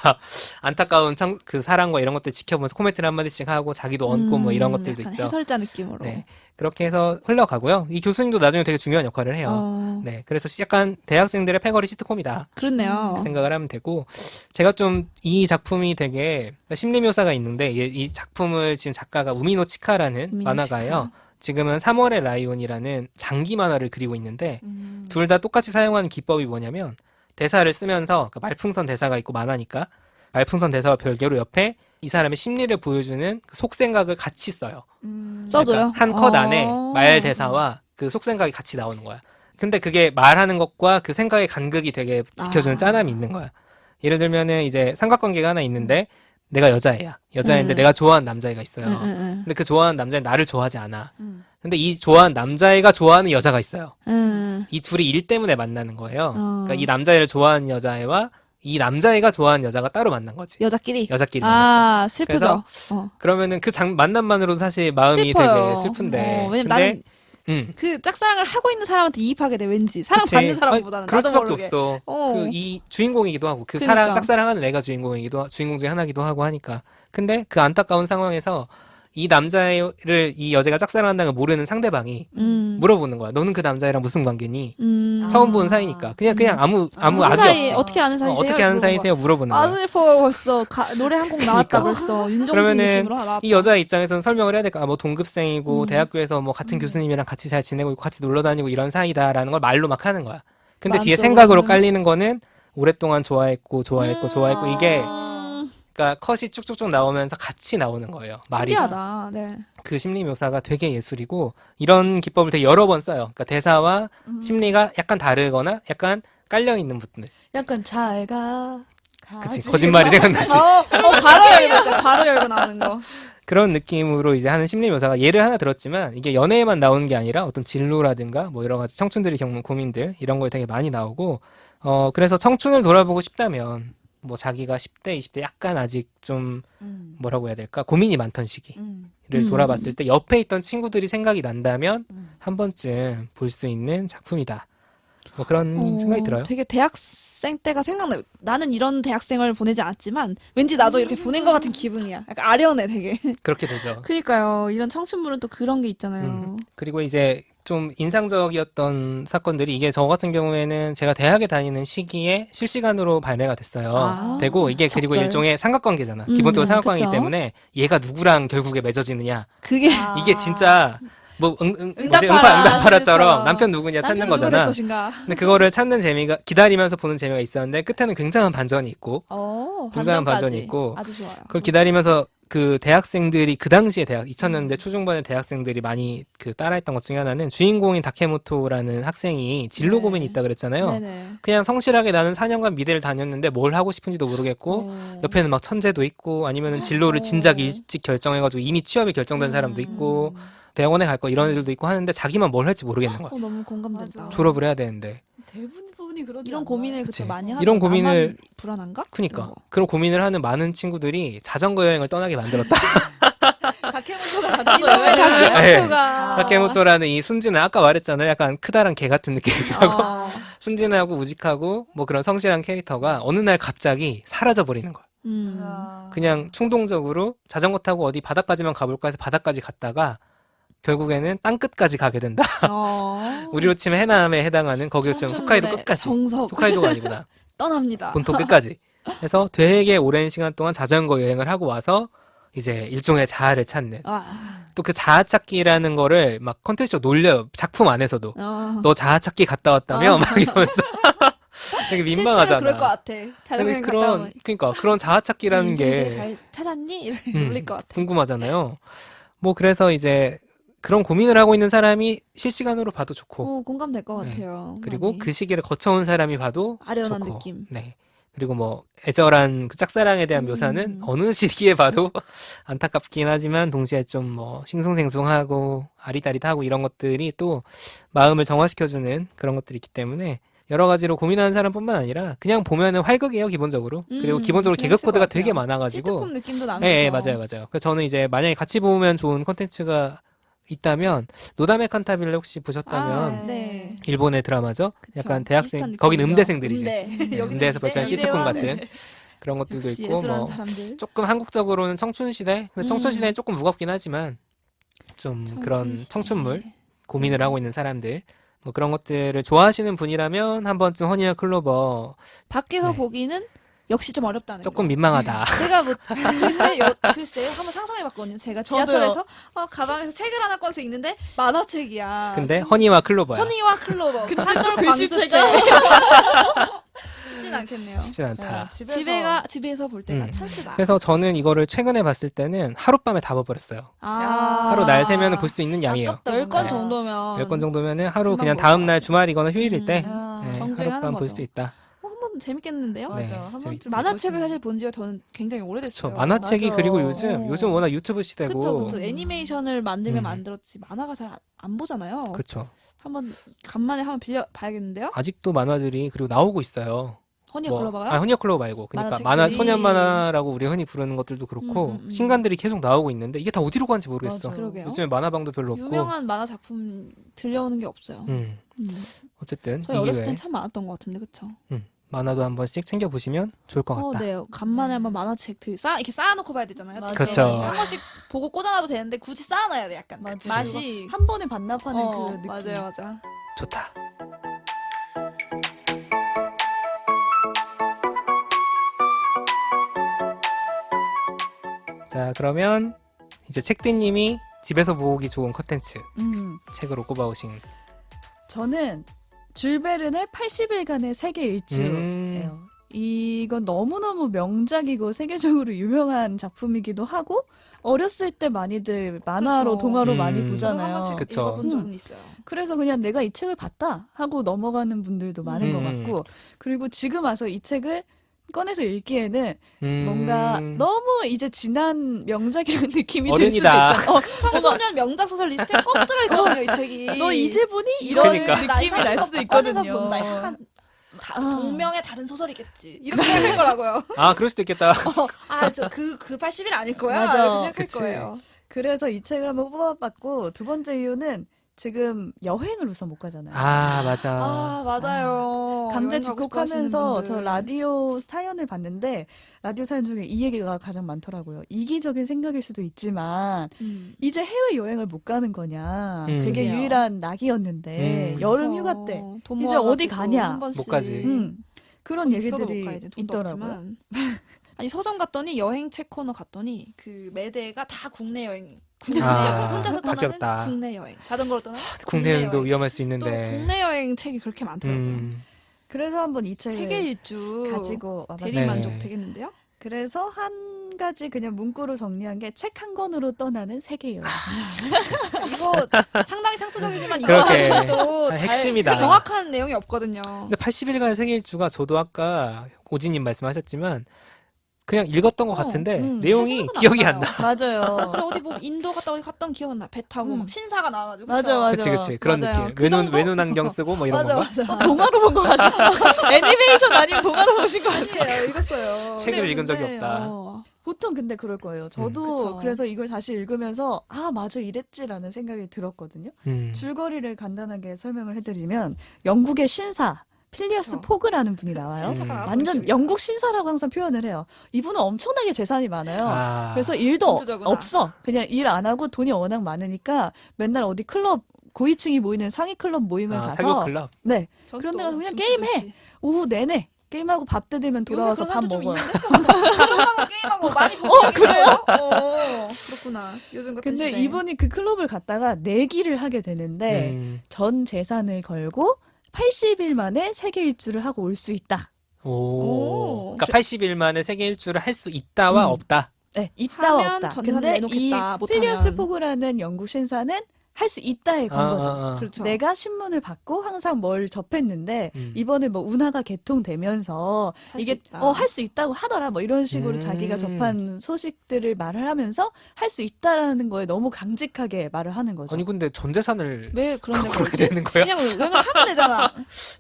S3: 안타까운 그 사랑과 이런 것들 지켜보면서 코멘트를 한마디씩 하고 자기도 얹고 뭐 이런 것들도
S2: 약간
S3: 있죠.
S2: 해설자 느낌으로.
S3: 네. 그렇게 해서 흘러가고요. 이 교수님도 나중에 되게 중요한 역할을 해요. 네. 그래서 약간 대학생들의 패거리 시트콤이다.
S2: 그렇네요.
S3: 생각을 하면 되고 제가 좀 이 작품이 되게 심리 묘사가 있는데 이 작품을 지금 작가가 우미노 치카라는
S2: 우미노
S3: 만화가예요. 지금은 3월의 라이온이라는 장기 만화를 그리고 있는데
S6: 음.
S3: 둘 다 똑같이 사용하는 기법이 뭐냐면 대사를 쓰면서 그 말풍선 대사가 있고 만화니까 말풍선 대사와 별개로 옆에 이 사람의 심리를 보여주는 그 속생각을 같이 써요.
S2: 써줘요?
S3: 한 컷 안에
S2: 어.
S3: 말 대사와 그 속생각이 같이 나오는 거야. 근데 그게 말하는 것과 그 생각의 간극이 되게 지켜주는 짠함이 있는 거야. 예를 들면은 이제 삼각관계가 하나 있는데 내가 여자애야. 여자애인데 내가 좋아하는 남자애가 있어요. 근데 그 좋아하는 남자애는 나를 좋아하지 않아. 근데 이 좋아하는 남자애가 좋아하는 여자가 있어요. 이 둘이 일 때문에 만나는 거예요. 그러니까 이 남자애를 좋아하는 여자애와 이 남자애가 좋아하는 여자가 따로 만난 거지.
S2: 여자끼리?
S3: 여자끼리 만났어.
S2: 아, 슬프죠.
S3: 그러면은 그 만남만으로도 사실 마음이
S2: 슬퍼요.
S3: 되게 슬픈데.
S2: 왜냐면
S3: 근데,
S2: 나는
S3: 음.
S2: 그 짝사랑을 하고 있는 사람한테 이입하게 돼, 왠지.
S3: 그치.
S2: 사랑받는 사람보다는.
S3: 그럴
S2: 나도
S3: 수밖에
S2: 모르게.
S3: 없어.
S2: 어.
S3: 그 이 주인공이기도 하고 그
S2: 그러니까.
S3: 짝사랑하는 애가 주인공 중에 하나기도 하고 하니까. 근데 그 안타까운 상황에서 이 남자를 이 여자가 짝사랑한다는 걸 모르는 상대방이 물어보는 거야. 너는 그 남자애랑 무슨 관계니? 처음 본 사이니까. 그냥 아무
S2: 무슨
S3: 악의
S2: 사이,
S3: 없이.
S2: 어떻게 아는 사이세요?
S3: 어떻게 아는
S2: 물어봐.
S3: 사이세요? 물어보는
S2: 아,
S3: 거야.
S2: 슬퍼, 벌써. 노래 한 곡 나왔다, 벌써. 윤종신
S3: 그러면은
S2: 느낌으로 나왔다.
S3: 이 여자의 입장에서는 설명을 해야 될까? 뭐 동급생이고
S2: 음.
S3: 대학교에서 뭐 같은 교수님이랑 같이 잘 지내고 있고 같이 놀러 다니고 이런 사이다라는 걸 말로 막 하는 거야. 근데 뒤에
S2: 마음속으로는.
S3: 생각으로 깔리는 거는 오랫동안 좋아했고 이게 그러니까 컷이 쭉쭉쭉 나오면서 같이 나오는 거예요. 말이.
S2: 신기하다. 네.
S3: 그 심리 묘사가 되게 예술이고 이런 기법을 되게 여러 번 써요. 그러니까 대사와 심리가 약간 다르거나 약간 깔려 있는 부분들.
S6: 약간 잘가.
S3: 그치. 거짓말이 생각나지.
S2: 바로 열고, 바로 열고 나오는 거.
S3: 그런 느낌으로 이제 하는 심리 묘사가 예를 하나 들었지만 이게 연애에만 나오는 게 아니라 어떤 진로라든가 뭐 여러 가지 청춘들이 겪는 고민들 이런 거에 되게 많이 나오고 그래서 청춘을 돌아보고 싶다면 뭐 자기가 10대, 20대 약간 아직 좀 뭐라고 해야 될까? 고민이 많던 시기를 돌아봤을 때 옆에 있던 친구들이 생각이 난다면 한 번쯤 볼 수 있는 작품이다. 뭐 그런 생각이 들어요.
S2: 되게 대학생 때가 생각나요. 나는 이런 대학생을 보내지 않았지만 왠지 나도 이렇게 보낸 것 같은 기분이야. 약간 아련해 되게.
S3: 그렇게 되죠.
S2: 그러니까요. 이런 청춘물은 또 그런 게 있잖아요.
S3: 그리고 이제 좀 인상적이었던 사건들이 이게 저 같은 경우에는 제가 대학에 다니는 시기에 실시간으로 발매가 됐어요.
S2: 아,
S3: 되고 이게 그리고
S2: 적절.
S3: 일종의 삼각관계잖아. 기본적으로 삼각관계이기
S2: 그쵸.
S3: 때문에 얘가 누구랑 결국에 맺어지느냐.
S2: 그게
S3: 이게 진짜 뭐
S2: 응답하라
S3: 응답하라처럼
S2: 시리즈처럼.
S3: 남편 누구냐 찾는
S2: 남편이 누구 될
S3: 거잖아.
S2: 것인가.
S3: 근데 그거를 찾는 재미가 기다리면서 보는 재미가 있었는데 끝에는 굉장한 반전이 있고 굉장한 반전이 있고
S2: 아주 좋아요.
S3: 그걸 기다리면서 그 대학생들이 그 당시에 2000년대 초중반의 대학생들이 많이 그 따라했던 것 중에 하나는 주인공인 다케모토라는 학생이 진로
S2: 네.
S3: 고민이 있다 그랬잖아요.
S2: 네네.
S3: 그냥 성실하게 나는 4년간 미대를 다녔는데 뭘 하고 싶은지도 모르겠고 옆에는 막 천재도 있고 아니면은 진로를 진작 일찍 결정해가지고 이미 취업이 결정된 사람도 있고 대학원에 갈 거 이런 애들도 있고 하는데 자기만 뭘 할지 모르겠는 거야.
S2: 너무 공감된다.
S6: 맞아.
S3: 졸업을 해야 되는데.
S6: 대부분이 그러지
S2: 이런
S6: 않나?
S2: 고민을
S3: 그치.
S2: 그때 많이 하죠.
S3: 이런 고민을-
S2: 나만 불안한가?
S3: 그니까
S2: 이런 거.
S3: 그런 고민을 하는 많은 친구들이 자전거 여행을 떠나게 만들었다.
S6: 다케모토가 가던
S2: 이놈의
S3: 네.
S2: 다케모토가.
S3: 다케모토라는 이 순진은 아까 말했잖아요. 약간 크다란 개 같은 느낌이라고.
S6: 아,
S3: 순진하고 우직하고 뭐 그런 성실한 캐릭터가 어느 날 갑자기 사라져 버리는 거야.
S6: 아.
S3: 그냥 충동적으로 자전거 타고 어디 바다까지만 가볼까 해서 바다까지 갔다가 결국에는 땅 끝까지 가게 된다. 우리로 치면 해남에 해당하는 거기로 치면 홋카이도
S2: 청춘물의
S3: 끝까지.
S2: 정석.
S3: 홋카이도가 아니구나.
S2: 떠납니다.
S3: 본토 끝까지. 그래서 되게 오랜 시간 동안 자전거 여행을 하고 와서 이제 일종의 자아를 찾는. 또 그 자아 찾기라는 거를 막 컨텐츠로 놀려요. 작품 안에서도. 너 자아 찾기 갔다 왔다며? 막 이러면서. 되게 민망하잖아.
S2: 실제로 그럴 것 같아. 자전거
S3: 근데
S2: 갔다 오면
S3: 그러니까 그런 자아 찾기라는
S2: 인생에
S3: 게
S2: 대해 잘 찾았니? 이렇게
S3: 음,
S2: 놀릴 것 같아.
S3: 궁금하잖아요. 뭐 그래서 이제 그런 고민을 하고 있는 사람이 실시간으로 봐도 좋고
S2: 공감될 것
S3: 네.
S2: 같아요.
S3: 그리고
S2: 많이.
S3: 그 시기를 거쳐온 사람이 봐도
S2: 아련한
S3: 좋고
S2: 느낌.
S3: 네. 그리고 뭐 애절한 그 짝사랑에 대한 묘사는 어느 시기에 봐도 안타깝긴 하지만 동시에 좀 뭐 싱숭생숭하고 아리따릿하고 이런 것들이 또 마음을 정화시켜주는 그런 것들이 있기 때문에 여러 가지로 고민하는 사람뿐만 아니라 그냥 보면은 활극이에요, 기본적으로. 그리고 기본적으로
S2: 그냥
S3: 개그
S2: 있을 것
S3: 코드가
S2: 같아요.
S3: 되게 많아가지고.
S2: 시트콤 느낌도 나면서.
S3: 예, 맞아요, 맞아요. 그래서 저는 이제 만약에 같이 보면 좋은 콘텐츠가 있다면 노다메 칸타빌레 혹시 보셨다면
S2: 아, 네.
S3: 일본의 드라마죠.
S2: 그쵸.
S3: 약간
S2: 비슷한
S3: 대학생, 거긴
S2: 느낌이죠.
S3: 음대생들이지.
S2: 음대. 여기도
S3: 음대에서 펼쳐진
S2: 음대.
S3: 시트콤
S6: 음대와
S3: 같은 그런 것들도
S2: 역시
S3: 있고
S2: 예술하는
S3: 뭐
S2: 사람들.
S3: 조금 한국적으로는 청춘시대. 근데 청춘시대는
S2: 음.
S3: 조금 무겁긴 하지만 좀 그런
S2: 청춘시대.
S3: 청춘물 고민을 하고 있는 사람들 뭐 그런 것들을 좋아하시는 분이라면 한 번쯤 허니와 클로버
S2: 밖에서
S3: 네.
S2: 보기는 역시 좀 어렵다는
S3: 조금
S2: 거.
S3: 민망하다.
S2: 제가 뭐 글쎄요 한번 상상해봤거든요. 제가
S6: 저도요.
S2: 지하철에서 가방에서 책을 하나 꺼내서 읽는데 만화책이야.
S3: 근데 허니와 클로버야.
S2: 허니와 클로버. 산돌
S6: 글씨체가-
S2: 광수책. 쉽진 않겠네요.
S3: 쉽진 않다.
S6: 네, 집에서
S2: 집에서 볼 때가
S3: 음.
S2: 찬스다.
S3: 그래서 저는 이거를 최근에 봤을 때는 하룻밤에 다 봐버렸어요.
S2: 아,
S3: 하루 날 새면 볼 수 있는 양이에요.
S6: 아깝다,
S2: 10건
S6: 뭔가.
S2: 정도면
S3: 10건 정도면은 하루
S2: 금방
S3: 그냥
S2: 볼
S3: 다음날
S2: 것
S3: 주말이거나 휴일일 때
S6: 아,
S3: 네,
S2: 정주행하는
S3: 하룻밤 볼
S2: 거죠.
S3: 수 있다.
S2: 한번 재밌겠는데요?
S6: 맞아.
S3: 네,
S6: 한
S3: 재밌-
S6: 번쯤
S2: 만화책을
S6: 보고
S2: 사실 본 지가 저는 굉장히
S3: 저
S2: 오래됐어요.
S3: 만화책이
S6: 맞아.
S3: 그리고 요즘
S2: 어.
S3: 워낙 유튜브 시대고
S2: 그쵸, 그쵸. 애니메이션을 만들면
S3: 음.
S2: 만들었지 만화가 잘 안 보잖아요.
S3: 그쵸.
S2: 한번 간만에 한번 빌려 봐야겠는데요?
S3: 아직도 만화들이 그리고 나오고 있어요.
S2: 허니와 클로버가?
S3: 허니와 클로버 말고 그러니까
S2: 만화책들이-
S3: 만화 소년 만화라고 우리 흔히 부르는 것들도 그렇고 신간들이 계속 나오고 있는데 이게 다 어디로 가는지 모르겠어.
S6: 맞아.
S2: 그러게요.
S3: 요즘에 만화방도 별로 없고.
S2: 유명한 만화 작품 들려오는 게 없어요.
S3: 음, 어쨌든
S2: 저희
S3: 이
S2: 어렸을
S3: 기회에
S2: 땐 참 많았던 것 같은데, 그쵸?
S3: 만화도 한 번씩 챙겨 보시면 좋을 것 같다.
S2: 네. 간만에 한번 만화책 이렇게 쌓아놓고 봐야 되잖아요.
S6: 맞아.
S3: 그렇죠.
S2: 한 번씩 보고 꽂아놔도 되는데 굳이 쌓아놔야 돼, 약간.
S6: 맞아.
S2: 맛이.
S6: 한 번에 반납하는
S2: 어,
S6: 그 느낌.
S2: 맞아요, 맞아.
S3: 좋다. 자, 그러면 이제 책디님이 집에서 보기 좋은 컨텐츠 책으로 꼽아오신.
S1: 저는 줄베른의 80일간의 세계 일주예요. 이건 너무너무 명작이고 세계적으로 유명한 작품이기도 하고 어렸을 때 많이들 만화로
S2: 그렇죠.
S1: 동화로
S3: 음.
S1: 많이
S2: 저도 한
S1: 보잖아요.
S2: 번씩
S3: 그쵸.
S2: 읽어본 적은 있어요.
S1: 그래서 그냥 내가 이 책을 봤다 하고 넘어가는 분들도 많은 것
S3: 음.
S1: 같고 그리고 지금 와서 이 책을 꺼내서 읽기에는
S3: 음,
S1: 뭔가 너무 이제 지난 명작이라는 느낌이 들
S3: 어른이다.
S1: 수도 있잖아.
S2: 청소년 명작 소설 리스트에 꼭 들어있거든요, 이 책이.
S1: 너 이제 보니? 이런
S3: 그러니까.
S1: 느낌이 날 수도 있거든요.
S2: 본다. 약간
S1: 아.
S2: 동명의 다른 소설이겠지. 이렇게 생각할 거라고요.
S3: 아, 그럴 수도 있겠다.
S2: 그 80일 아닐 거야.
S1: 맞아.
S2: 이렇게 생각할
S3: 그치.
S2: 거예요.
S1: 그래서 이 책을 한번 뽑아봤고 두 번째 이유는 지금 여행을 우선 못 가잖아요.
S3: 아, 맞아.
S2: 아, 맞아요.
S1: 강제
S2: 여행 가고 싶어 하시는
S1: 집콕하면서
S2: 분들.
S1: 저 라디오 사연을 봤는데 라디오 사연 중에 이 얘기가 가장 많더라고요. 이기적인 생각일 수도 있지만 이제 해외 여행을 못 가는 거냐. 그게
S2: 그래요.
S1: 유일한 낙이었는데 여름
S2: 그래서
S1: 휴가 때
S2: 돈
S1: 이제
S2: 모아가지고
S1: 어디 가냐?
S2: 한 번씩.
S3: 못 가지.
S1: 그런
S2: 있어도 못
S1: 얘기들이
S2: 가야지, 돈도
S1: 있더라고요.
S2: 없지만. 아니 서점 갔더니 여행책 코너 갔더니 그 매대가 다 국내 여행.
S3: 아,
S2: 혼자서 떠나는
S3: 바뀌었다.
S2: 국내 여행. 자전거로 떠나는
S3: 국내 여행도
S2: 여행.
S3: 위험할 수
S2: 또
S3: 있는데.
S2: 국내 여행 책이 그렇게 많더라고요.
S1: 그래서 한번 이 책을
S2: 세계 일주
S1: 가지고 와봤어요.
S2: 대리 만족
S3: 네.
S2: 되겠는데요?
S1: 그래서 한 가지 그냥 문구로 정리한 게 책 한 권으로 떠나는 세계 여행.
S2: 이거 상당히 상투적이지만 이거
S3: 그렇게.
S2: 가지고도 잘
S3: 핵심이다.
S2: 정확한 내용이 없거든요.
S3: 근데 80일간의 세계 일주가 저도 아까 오지님 말씀하셨지만 그냥 읽었던 것 같은데 내용이
S2: 잘
S3: 기억이
S2: 생각은
S3: 안 나.
S1: 맞아요.
S2: 그래 어디 뭐 인도 갔던 기억은 나. 배 타고 막 신사가 나와가지고.
S1: 맞아,
S2: 그쵸?
S1: 맞아.
S3: 그치. 그런
S2: 맞아요.
S3: 느낌.
S2: 그 정도?
S3: 외눈 안경 쓰고 뭐 이런
S2: 맞아
S3: 건가?
S2: 맞아.
S1: 동화로 본 것 같아요. 애니메이션 아니면 동화로 보신 것 같아요.
S2: 아니에요 읽었어요.
S3: 책을
S2: 근데
S3: 읽은 적이
S2: 문제예요.
S3: 없다.
S1: 보통 근데 그럴 거예요. 저도
S2: 그쵸.
S1: 그래서 이걸 다시 읽으면서 아 맞아 이랬지라는 생각이 들었거든요.
S3: 음.
S1: 줄거리를 간단하게 설명을 해드리면 영국의 신사 필리어스
S2: 그쵸.
S1: 포그라는 분이 나와요.
S2: 신사가 나왔던
S1: 완전
S2: 기억이
S1: 영국 신사라고 항상 표현을 해요. 이분은 엄청나게 재산이 많아요.
S3: 아.
S1: 그래서 일도
S2: 금수저구나.
S1: 없어. 그냥 일 안 하고 돈이 워낙 많으니까 맨날 어디 클럽 고위층이 모이는 상위 클럽 모임을 가서
S3: 사교 클럽.
S1: 네
S2: 저기
S1: 그런데
S2: 또
S1: 그냥
S2: 김치
S1: 게임해.
S2: 김치.
S1: 오후 내내 게임하고 밥 뜯으면 돌아와서
S2: 요새
S1: 밥
S2: 그런 사람도 좀
S1: 먹어요.
S2: 있는데? 게임하고 많이 보고 그래요? 그렇구나. 요즘 같은
S1: 근데
S2: 시대에.
S1: 이분이 그 클럽을 갔다가 내기를 하게 되는데
S3: 음.
S1: 전 재산을 걸고 80일 만에 세계 일주를 하고 올 수 있다.
S3: 오.
S2: 오.
S3: 그러니까 80일 만에 세계 일주를 할 수 있다와 없다.
S1: 네, 있다와
S2: 하면
S1: 없다.
S2: 전 재산을
S1: 근데 이
S2: 내놓겠다, 못하면.
S1: 필리어스 포그라는 영국 신사는
S6: 할 수 있다에 건 거죠.
S2: 그렇죠.
S6: 내가 신문을 받고 항상 뭘 접했는데
S3: 음.
S6: 이번에 뭐 운하가 개통되면서
S2: 할수
S6: 이게
S2: 있다.
S6: 할 수 있다고 하더라 뭐 이런 식으로 자기가 접한 소식들을 말을 하면서 할 수 있다라는 거에 너무 강직하게 말을 하는 거죠.
S3: 아니 근데 전 재산을
S2: 왜 그런 데
S3: 그렇게
S2: 걸지?
S3: 되는 거야?
S2: 그냥 은행을 하면 되잖아.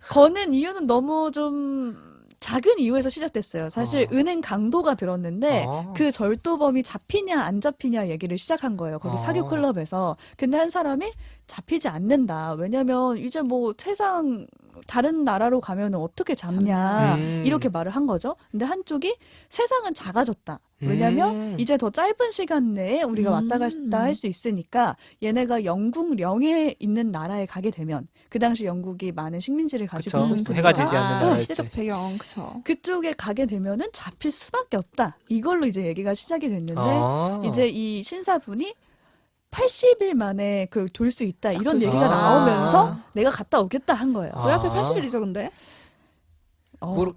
S6: 거는 이유는 너무 좀 작은 이유에서 시작됐어요. 사실 은행 강도가 들었는데 그 절도범이 잡히냐 안 잡히냐 얘기를 시작한 거예요. 거기 사교 클럽에서. 근데 한 사람이 잡히지 않는다. 왜냐면 이제 뭐 세상 다른 나라로 가면 어떻게 잡냐 이렇게 말을 한 거죠. 근데 한쪽이 세상은 작아졌다. 왜냐면 이제 더 짧은 시간 내에 우리가 왔다 갔다 할 수 있으니까 얘네가 영국령에 있는 나라에 가게 되면 그 당시 영국이 많은 식민지를 가지고
S3: 그쵸.
S6: 있었으니까
S3: 해가 지지 않는 나라였지.
S2: 시대적 배경, 그쵸.
S6: 그쪽에 가게 되면은 잡힐 수밖에 없다. 이걸로 이제 얘기가 시작이 됐는데 이제 이 신사분이 80일 만에 그걸 돌 수 있다 이런
S2: 그렇죠.
S6: 얘기가 나오면서 내가 갔다 오겠다 한 거예요.
S2: 왜 하필 80일이죠, 근데?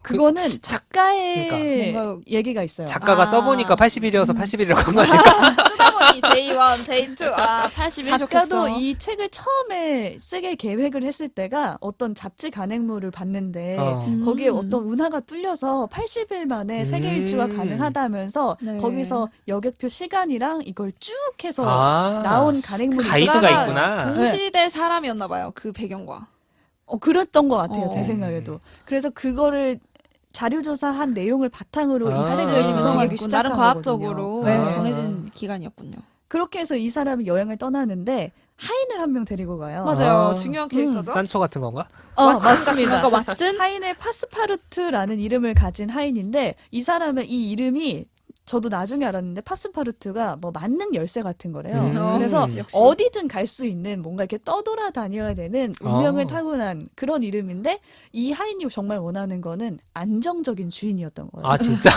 S6: 그거는 작가의
S2: 뭔가
S6: 얘기가 있어요.
S3: 작가가
S2: 아.
S3: 써보니까 80일이어서 80일이라고 한 거 아닐까?
S2: 쓰다 보니 데이 1, 데이 2, 80일
S6: 작가도
S2: 좋겠어.
S6: 이 책을 처음에 쓰게 계획을 했을 때가 어떤 잡지 간행물을 봤는데 거기에 어떤 운하가 뚫려서 80일 만에 세계 일주가 가능하다면서
S2: 네.
S6: 거기서 여객표 시간이랑 이걸 쭉 해서
S3: 아.
S6: 나온 간행물이
S3: 가이드가
S6: 있어요.
S3: 있구나.
S2: 동시대 사람이었나 봐요. 그 배경과.
S6: 그랬던 것 같아요. 제
S2: 어.
S6: 생각에도. 그래서 그거를 자료조사한 내용을 바탕으로
S3: 아.
S6: 이 책을 구성하기
S2: 나름
S6: 시작한
S2: 과학적으로
S6: 거거든요. 네.
S2: 정해진 기간이었군요.
S6: 그렇게 해서 이 사람이 여행을 떠나는데 하인을 한 명 데리고 가요.
S2: 맞아요.
S3: 아.
S2: 중요한 캐릭터죠.
S3: 산초 같은 건가?
S6: 맞습니다.
S2: 왓슨?
S6: 하인의 파스파르트라는 이름을 가진 하인인데 이 사람의 이 이름이 저도 나중에 알았는데 파스파르트가 뭐 만능 열쇠 같은 거래요. 그래서
S2: 역시.
S6: 어디든 갈 수 있는 뭔가 이렇게 떠돌아다녀야 되는 운명을 타고난 그런 이름인데 이 하인이 정말 원하는 거는 안정적인 주인이었던 거예요.
S3: 아 진짜?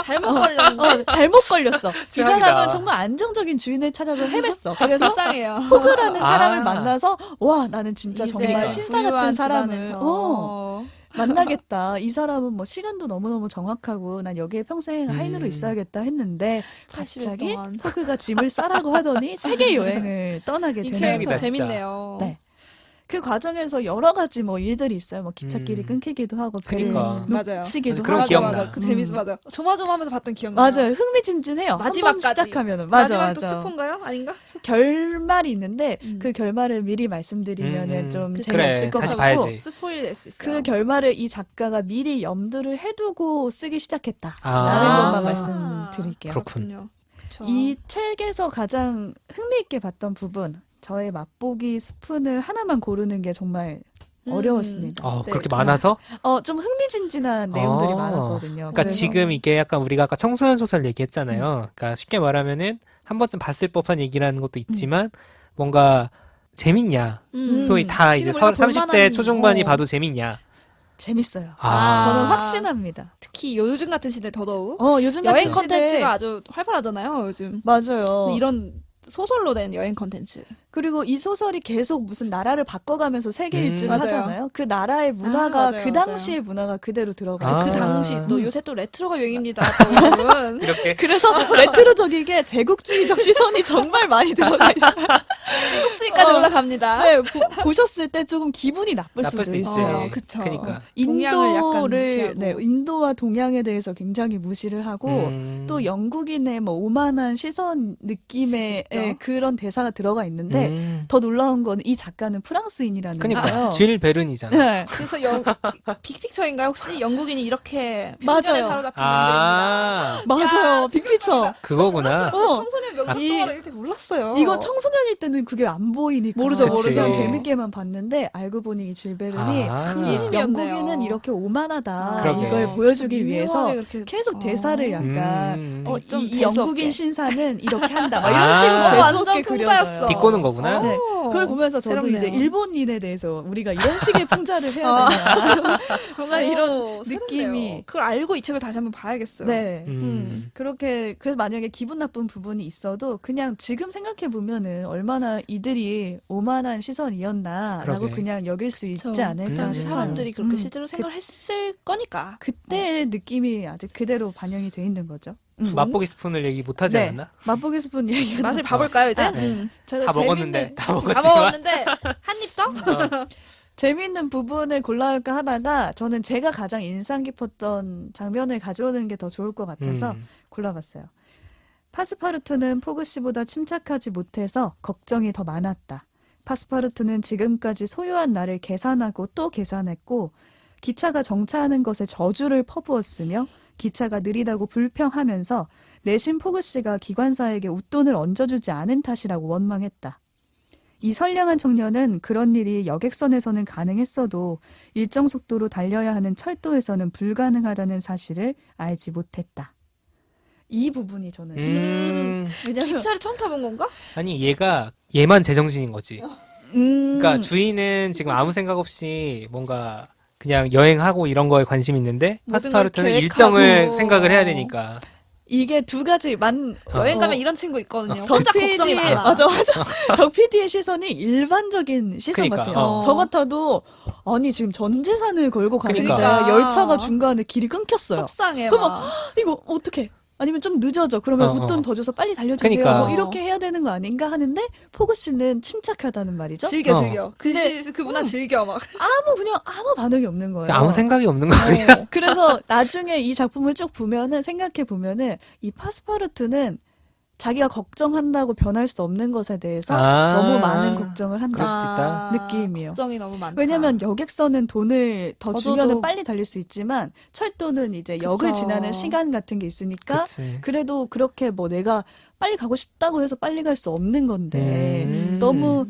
S2: 잘못 걸렸는데.
S6: 잘못 걸렸어. 이
S3: 최악이다.
S6: 사람은 정말 안정적인 주인을 찾아서 헤맸어. 그래서
S2: 불쌍해요.
S6: 호그라는 사람을
S3: 아.
S6: 만나서 와 나는 진짜
S2: 이제
S6: 정말 신사 같은
S2: 부유한
S6: 사람을
S2: 집안에서.
S6: 만나겠다. 이 사람은 뭐 시간도 너무너무 정확하고 난 여기에 평생 하인으로 있어야겠다 했는데
S2: 80일
S6: 갑자기
S2: 동안.
S6: 호그가 짐을 싸라고 하더니 세계 여행을 떠나게
S2: 이
S6: 되는
S3: 최악이다,
S6: 거죠.
S2: 캐릭터
S3: 진짜.
S2: 재밌네요.
S6: 네. 그 과정에서 여러 가지 뭐 일들이 있어요. 뭐 기찻길이 끊기기도 하고 배를
S3: 그러니까.
S2: 맞아요.
S6: 놓치기도
S3: 그런
S6: 하고.
S3: 기억나.
S2: 맞아. 그 재밌어, 맞아. 조마조마하면서 봤던 기억나.
S6: 맞아요. 흥미진진해요. 한번
S2: 마지막까지.
S6: 시작하면은 맞아
S2: 마지막도
S6: 맞아.
S2: 스폰가요? 아닌가?
S6: 결말이 있는데 그 결말을 미리 말씀드리면은 좀
S2: 그치.
S6: 재미없을 것
S3: 다시
S6: 같고
S3: 봐야지.
S2: 스포일 될 수 있어요.
S6: 그 결말을 이 작가가 미리 염두를 해두고 쓰기 시작했다라는
S3: 아.
S6: 것만 말씀드릴게요.
S3: 그렇군.
S2: 그쵸.
S6: 이 책에서 가장 흥미있게 봤던 부분, 저의 맛보기 스푼을 하나만 고르는 게 정말 어려웠습니다.
S2: 네.
S3: 그렇게 많아서?
S6: 좀 흥미진진한 내용들이 많았거든요.
S3: 그러니까
S6: 그래서
S3: 지금 이게 약간 우리가 아까 청소년 소설 얘기했잖아요. 그러니까 쉽게 말하면은 한 번쯤 봤을 법한 얘기라는 것도 있지만 뭔가 재밌냐. 소위 다 이제
S2: 지금 우리가
S3: 30대
S2: 볼만한-
S3: 초중반이 봐도 재밌냐.
S6: 재밌어요.
S3: 아.
S6: 저는 확신합니다.
S2: 특히 요즘 같은 시대 더더욱
S6: 요즘
S2: 여행
S6: 같은 시대에
S2: 컨텐츠가 아주 활발하잖아요. 요즘
S6: 맞아요.
S2: 이런 소설로 된 여행 컨텐츠.
S6: 그리고 이 소설이 계속 무슨 나라를 바꿔가면서 세계 일주를
S2: 맞아요.
S6: 하잖아요. 그 나라의 문화가
S2: 맞아요,
S6: 그
S2: 맞아요.
S6: 당시의 문화가 그대로 들어가.
S3: 아.
S2: 그 당시 또 요새 또 레트로가 유행입니다. 또 여러분.
S3: 이렇게
S6: 그래서 레트로적이게 제국주의적 시선이 정말 많이 들어가 있어요.
S2: 꼭지까지 올라갑니다.
S6: 네, 보셨을 때 조금 기분이 나쁠
S3: 나쁠
S6: 수도
S3: 수 있지.
S6: 있어요.
S2: 그쵸.
S3: 그러니까.
S2: 동양을 약간
S6: 인도를
S2: 무시하고.
S6: 인도와 동양에 대해서 굉장히 무시를 하고 또 영국인의 뭐 오만한 시선 느낌의
S2: 있죠.
S6: 그런 대사가 들어가 있는데 더 놀라운 건 이 작가는 프랑스인이라는
S3: 그러니까
S6: 거예요.
S3: 질 베른이잖아.
S6: 네.
S2: 그래서 빅픽처인가요? 혹시 영국인이 이렇게
S6: 맞아요.
S2: 편견에 사로잡힌
S3: 아,
S6: 맞아요.
S2: 야,
S6: 빅피처.
S3: 그거구나.
S2: 청소년 명작
S3: 아,
S2: 동화를 이렇게 몰랐어요.
S6: 이거 청소년일 때는 그게 안 보이니까
S2: 모르죠,
S3: 모르죠.
S6: 그냥 재밌게만 봤는데 알고 보니 이 질베른이
S3: 아.
S2: 이
S6: 영국인은 이렇게 오만하다
S3: 그러게.
S6: 이걸 보여주기 위해서
S2: 유명하게 그렇게-
S6: 계속 대사를 약간
S2: 좀
S6: 이
S2: 재수없게.
S6: 영국인 신사는 이렇게 한다 막 이런
S3: 아.
S6: 식으로
S2: 완전
S6: 재수없게
S2: 풍자였어.
S6: 그려져요.
S3: 비꼬는 거구나.
S6: 네. 그걸 보면서 저도
S2: 새롭네요.
S6: 이제 일본인에 대해서 우리가 이런 식의 풍자를 해야 되나 뭔가 이런 느낌이
S2: 그걸 알고 이 책을 다시 한번 봐야겠어요.
S6: 네.
S2: 그렇게
S6: 그래서 만약에 기분 나쁜 부분이 있어도 그냥 지금 생각해 보면은 얼마나 이들이 오만한 시선이었나라고
S3: 그러게.
S6: 그냥 여길 수 있지
S2: 그쵸.
S6: 않을까
S2: 당시
S6: 싶어요.
S2: 사람들이 그렇게
S6: 음.
S2: 실제로 생각을 했을 거니까.
S6: 그때의 느낌이 아직 그대로 반영이 돼 있는 거죠.
S3: 맛보기 스푼을 얘기 못 하지
S6: 네.
S3: 않았나?
S6: 맛보기 스푼 얘기
S2: 맛을 봐볼까요 이제?
S3: 네.
S6: 제가
S3: 다
S6: 재밌는,
S3: 먹었는데 다
S2: 다
S3: 먹었지만
S2: 먹었는데 한 입 더?
S6: 재밌는 부분을 골라올까 하다가 저는 제가 가장 인상 깊었던 장면을 가져오는 게 더 좋을 것 같아서 골라봤어요. 파스파르투는 포그 씨보다 침착하지 못해서 걱정이 더 많았다. 파스파르투는 지금까지 소유한 나를 계산하고 또 계산했고 기차가 정차하는 것에 저주를 퍼부었으며 기차가 느리다고 불평하면서 내심 포그 씨가 기관사에게 웃돈을 얹어주지 않은 탓이라고 원망했다. 이 선량한 청년은 그런 일이 여객선에서는 가능했어도 일정 속도로 달려야 하는 철도에서는 불가능하다는 사실을 알지 못했다. 이 부분이 저는 왜냐면
S2: 기차를 처음 타본 건가?
S3: 아니 얘만 제정신인 거지. 그러니까
S6: 음,
S3: 주인은 지금 아무 생각 없이 뭔가 그냥 여행하고 이런 거에 관심 있는데
S2: 모든 걸
S3: 파스파르투는
S2: 계획하고.
S3: 일정을 생각을 해야 되니까.
S6: 이게 두 가지
S2: 여행 가면 이런 친구 있거든요. 혼자 걱정이 많아.
S6: 맞아. 덕 PD의 시선이 일반적인 시선
S3: 그러니까,
S6: 같아요. 저 같아도 아니 지금 전 재산을 걸고 가는데
S3: 그러니까.
S6: 열차가 중간에 길이 끊겼어요.
S2: 속상해
S6: 그럼
S2: 막.
S6: 이거 어떻게? 아니면 좀 늦어져. 그러면
S3: 어,
S6: 웃돈
S3: 어.
S6: 더 줘서 빨리 달려주세요.
S3: 그러니까.
S6: 뭐 이렇게 해야 되는 거 아닌가 하는데 포그 씨는 침착하다는 말이죠.
S2: 즐겨
S3: 어.
S2: 즐겨. 그 문화 즐겨 막.
S6: 아무 반응이 없는 거예요.
S3: 아무 생각이 없는 거 아니야?
S6: 그래서 나중에 이 작품을 쭉 보면은 생각해 보면은 이 파스파르투는 자기가 걱정한다고 변할 수 없는 것에 대해서
S3: 아.
S6: 너무 많은 걱정을 한다.
S3: 그럴 수도 있다.
S6: 느낌이에요.
S2: 걱정이 너무 많다.
S6: 왜냐면 여객선은 돈을 더
S2: 저도-
S6: 주면은 빨리 달릴 수 있지만 철도는 이제 역을
S2: 그쵸.
S6: 지나는 시간 같은 게 있으니까
S3: 그치.
S6: 그래도 그렇게 뭐 내가 빨리 가고 싶다고 해서 빨리 갈 수 없는 건데
S3: 음.
S6: 너무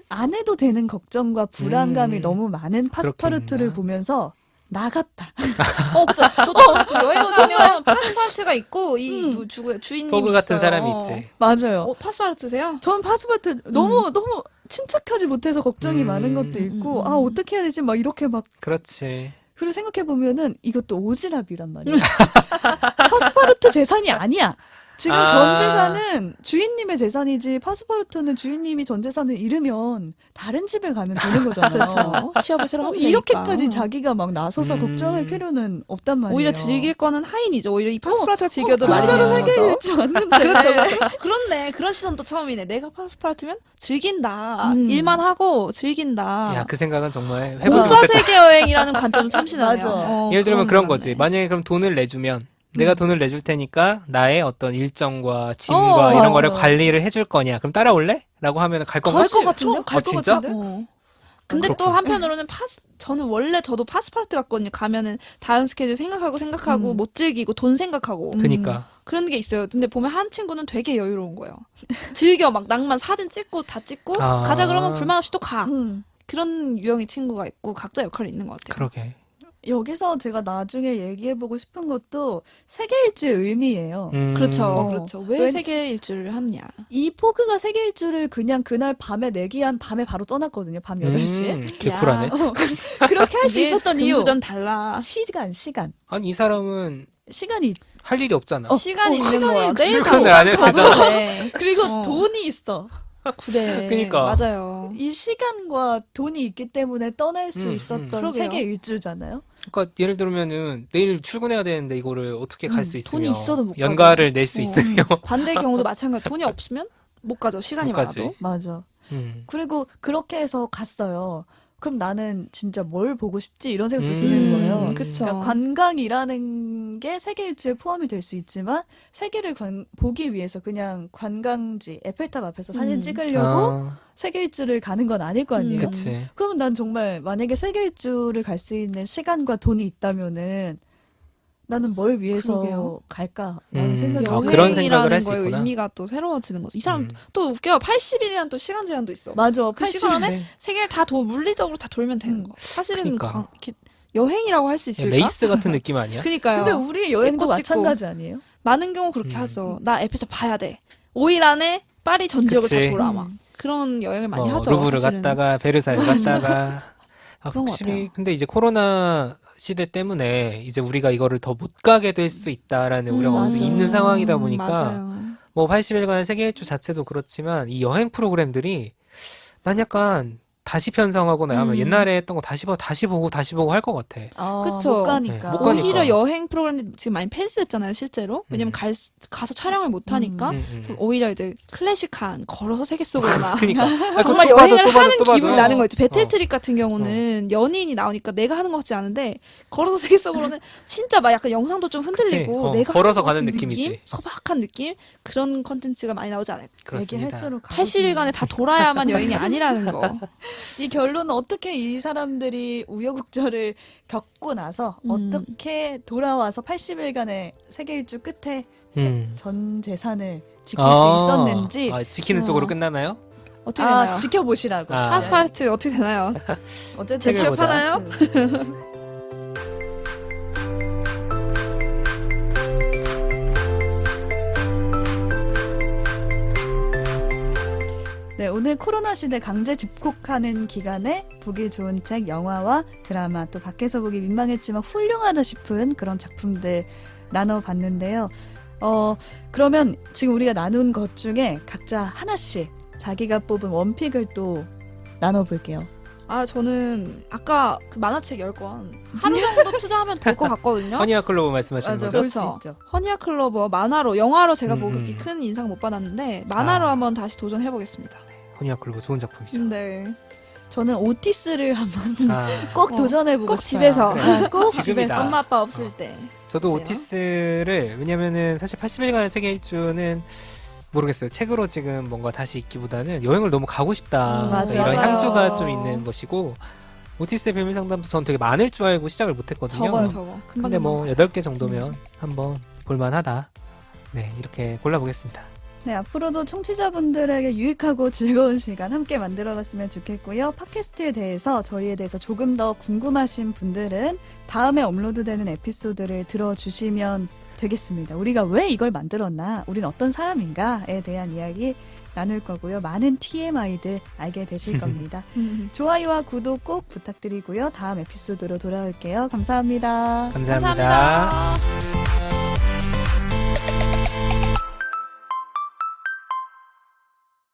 S6: 안 해도 되는 걱정과 불안감이
S3: 음.
S6: 너무 많은 파스파르투를
S3: 그렇겠나?
S6: 보면서 나갔다.
S2: 그죠. 저도 여행 가면 파스파르트가 있고 이 주인님이
S3: 포그 같은
S2: 있어요.
S3: 사람이 있지.
S6: 맞아요.
S2: 파스파르트세요?
S6: 전 파스파르투 너무 침착하지 못해서 걱정이 많은 것도 있고 아 어떻게 해야 되지 막 이렇게 막
S3: 그렇지.
S6: 그리고 생각해 보면은 이것도 오지랖이란 말이야. 파스파르투 재산이 아니야. 지금
S3: 아.
S6: 전 재산은 주인님의 재산이지 파스파르투는 주인님이 전 재산을 잃으면 다른 집에 가면 되는 거잖아요.
S2: 그렇죠. 취업을 새로 하면
S6: 이렇게까지
S2: 되니까.
S6: 자기가 막 나서서 걱정할 필요는 없단 말이에요.
S2: 오히려 즐길 거는 하인이죠. 오히려 이 파스파르트가 즐겨도
S6: 공짜로
S2: 말이에요.
S6: 세계 일주 왔는데.
S2: 그렇죠. 그렇네. 그런 시선도 처음이네. 내가 파스파르트면 즐긴다. 일만 하고 즐긴다.
S3: 야, 그 생각은 정말 해보지
S2: 공짜
S3: 못했다.
S2: 세계 여행이라는 관점은 참신하네요.
S6: 맞아.
S3: 예를 들면 그런 거지.
S2: 맞네.
S3: 만약에 그럼 돈을 내주면 내가 돈을 내줄 테니까 나의 어떤 일정과 짐과
S2: 어,
S3: 이런
S6: 맞아.
S3: 거를 관리를 해줄 거냐? 그럼 따라올래? 라고 하면은 갈 건가?
S6: 갈 것
S2: 같은데?
S6: 갈 것
S3: 진짜?
S6: 같은데?
S2: 근데 또
S3: 그렇구나.
S2: 한편으로는 저도 파스파르트 갔거든요. 가면은 다음 스케줄 생각하고 못 즐기고 돈 생각하고
S3: 그니까.
S2: 그런 게 있어요. 근데 보면 한 친구는 되게 여유로운 거예요. 즐겨 막 낭만 사진 찍고 다 찍고
S3: 아.
S2: 가자 그러면 불만 없이 또 가.
S6: 음.
S2: 그런 유형의 친구가 있고 각자 역할이 있는 것 같아요.
S3: 그러게.
S6: 여기서 제가 나중에 얘기해보고 싶은 것도 세계 일주의 의미예요.
S2: 그렇죠. 그렇죠. 왜
S6: 왜-
S2: 세계 일주를 하느냐.
S6: 이 포그가 세계 일주를 그냥 그날 밤에 내기한 밤에 바로 떠났거든요. 밤 8시에.
S3: 개쿨하네.
S6: 그렇게 할 수
S2: 이게
S6: 있었던 이유.
S2: 금수전 달라.
S6: 시간.
S3: 아니, 이 사람은
S6: 시간이
S3: 할 일이 없잖아.
S2: 시간이 있는
S6: 시간이
S2: 거야. 내일
S3: 출근을 안 해도
S2: 가서 돼.
S6: 그리고
S2: 어.
S6: 돈이 있어.
S2: 그래.
S3: 그러니까.
S2: 맞아요.
S6: 이 시간과 돈이 있기 때문에 떠날 수 있었던
S2: 그러게요.
S6: 세계 일주잖아요.
S3: 그러니까 예를 들면은 내일 출근해야 되는데 이거를 어떻게 갈 수 있으며
S2: 돈이 있어도 못
S3: 연가를 낼 수
S2: 어.
S3: 있으며
S2: 반대의 경우도 마찬가지. 돈이 없으면 못 가죠. 시간이
S3: 못 가지.
S2: 많아도.
S6: 맞아.
S3: 음.
S6: 그리고 그렇게 해서 갔어요. 그럼 나는 진짜 뭘 보고 싶지? 이런 생각도 드는 거예요.
S2: 그쵸.
S6: 그러니까 관광이라는 게 세계 일주에 포함이 될 수 있지만 세계를 보기 위해서 그냥 관광지 에펠탑 앞에서 사진 찍으려고
S3: 아,
S6: 세계 일주를 가는 건 아닐 거 아니에요.
S3: 그치.
S6: 그러면 난 정말 만약에 세계 일주를 갈 수 있는 시간과 돈이 있다면은 나는 뭘 위해서
S2: 그러게요.
S6: 갈까라는 생각이
S3: 아, 그런 생각을 할
S2: 여행이라는
S3: 수
S2: 거의
S3: 있구나.
S2: 의미가 또 새로워지는 거죠. 이 사람
S3: 음.
S2: 또 웃겨. 80일이라는 또 시간 제한도 있어.
S6: 맞아.
S2: 그
S6: 80
S2: 시간에 세계를 다 물리적으로 다 돌면 되는 거. 사실은
S3: 그러니까.
S2: 이렇게 여행이라고 할 수 있을까?
S3: 레이스 같은 느낌 아니야?
S2: 그니까요.
S6: 근데 우리 여행도
S2: 찍고
S6: 마찬가지 아니에요?
S2: 많은 경우 그렇게 하죠. 나 에펠탑 봐야 돼. 5일 안에 파리 전 지역을
S3: 그치.
S2: 다 돌아 막. 그런 여행을 많이
S3: 뭐
S2: 하죠.
S3: 루브르
S2: 사실은.
S3: 갔다가 베르사유 갔다가 아,
S2: 그런 것
S3: 확실히
S2: 같아요.
S3: 근데 이제 코로나 시대 때문에 이제 우리가 이거를 더 못 가게 될 수 있다라는 우려가 어느 정도
S6: 맞아요.
S3: 있는 상황이다 보니까
S2: 맞아요.
S3: 뭐 80일간의 세계 일주 자체도 그렇지만 이 여행 프로그램들이 난 약간 다시 편성하거나 하면
S2: 음.
S3: 옛날에 했던 거 다시 보고 할 것 같아.
S2: 그쵸.
S6: 못 가니까.
S3: 네, 못 가니까.
S2: 오히려 여행 프로그램이 지금 많이 펜스였잖아요, 실제로. 왜냐면 가서 촬영을 못 하니까. 그래서 오히려 이제 클래식한 걸어서 세계 속으로나
S3: 그러니까
S2: 정말
S3: 또 봐도
S2: 여행을
S3: 또 봐도
S2: 하는
S3: 또 봐도.
S2: 기분이 나는 거지. 배틀
S3: 어.
S2: 트립 같은 경우는 연인이 나오니까 내가 하는 것 같지 않은데 걸어서 세계 속으로는 진짜 막 약간 영상도 좀 흔들리고
S3: 그치.
S2: 내가
S3: 걸어서
S2: 하는 것
S3: 가는
S2: 같은
S3: 느낌이지.
S2: 느낌? 소박한 느낌? 그런 컨텐츠가 많이 나오지 않을까.
S3: 그렇습니다.
S6: 얘기할수록
S2: 80일간에 다 돌아야만 여행이 아니라는 거.
S6: 이 결론은 어떻게 이 사람들이 우여곡절을 겪고 나서 어떻게 돌아와서 80일간의 세계 일주 끝에 전 재산을 지킬 수 있었는지
S3: 지키는
S2: 어.
S3: 쪽으로 끝나나요?
S2: 어떻게 되나요?
S6: 지켜보시라고.
S3: 아.
S2: 파스파르트 어떻게 되나요?
S6: 어쨌든
S3: 지켜보자.
S2: 취업하나요?
S6: 네, 오늘 코로나 시대 강제 집콕하는 기간에 보기 좋은 책, 영화와 드라마, 또 밖에서 보기 민망했지만 훌륭하다 싶은 그런 작품들 나눠봤는데요. 그러면 지금 우리가 나눈 것 중에 각자 하나씩 자기가 뽑은 원픽을 또 나눠볼게요.
S2: 아, 저는 아까 그 만화책 10권 하루 정도 투자하면 볼 것 같거든요.
S3: 허니아 클로버 말씀하시는
S6: 맞아,
S3: 거죠?
S6: 볼 수
S2: 그렇죠.
S6: 있죠.
S2: 허니아 클로버 만화로, 영화로 제가
S3: 음,
S2: 보기
S3: 음.
S2: 큰 인상 못 받았는데 만화로
S3: 아.
S2: 한번 다시 도전해보겠습니다.
S3: 허니아 클로버 좋은 작품이죠.
S2: 네.
S6: 저는 오티스를 한번
S3: 아,
S6: 꼭 도전해보고
S2: 꼭
S6: 싶어요.
S2: 집에서.
S3: 그래.
S6: 네, 꼭
S3: 지금이다.
S6: 집에서.
S2: 엄마 아빠 없을 때.
S3: 저도
S2: 보세요.
S3: 오티스를 왜냐면은 사실 80일간의 세계 일주는 모르겠어요. 책으로 지금 뭔가 다시 읽기보다는 여행을 너무 가고 싶다.
S6: 맞아요.
S3: 이런
S2: 맞아요.
S3: 향수가 좀 있는 것이고 오티스의 비밀 상담도 전 되게 많을 줄 알고 시작을 못했거든요.
S2: 적어요, 적어. 금방
S3: 근데 뭐
S2: 금방
S3: 8개 정도면 한번 볼만하다. 네, 이렇게 골라보겠습니다.
S6: 네, 앞으로도 청취자분들에게 유익하고 즐거운 시간 함께 만들어갔으면 좋겠고요. 팟캐스트에 대해서 저희에 대해서 조금 더 궁금하신 분들은 다음에 업로드되는 에피소드를 들어주시면 되겠습니다. 우리가 왜 이걸 만들었나? 우린 어떤 사람인가에 대한 이야기 나눌 거고요. 많은 TMI들 알게 되실 겁니다. 좋아요와 구독 꼭 부탁드리고요. 다음 에피소드로 돌아올게요. 감사합니다.
S3: 감사합니다.
S2: 감사합니다.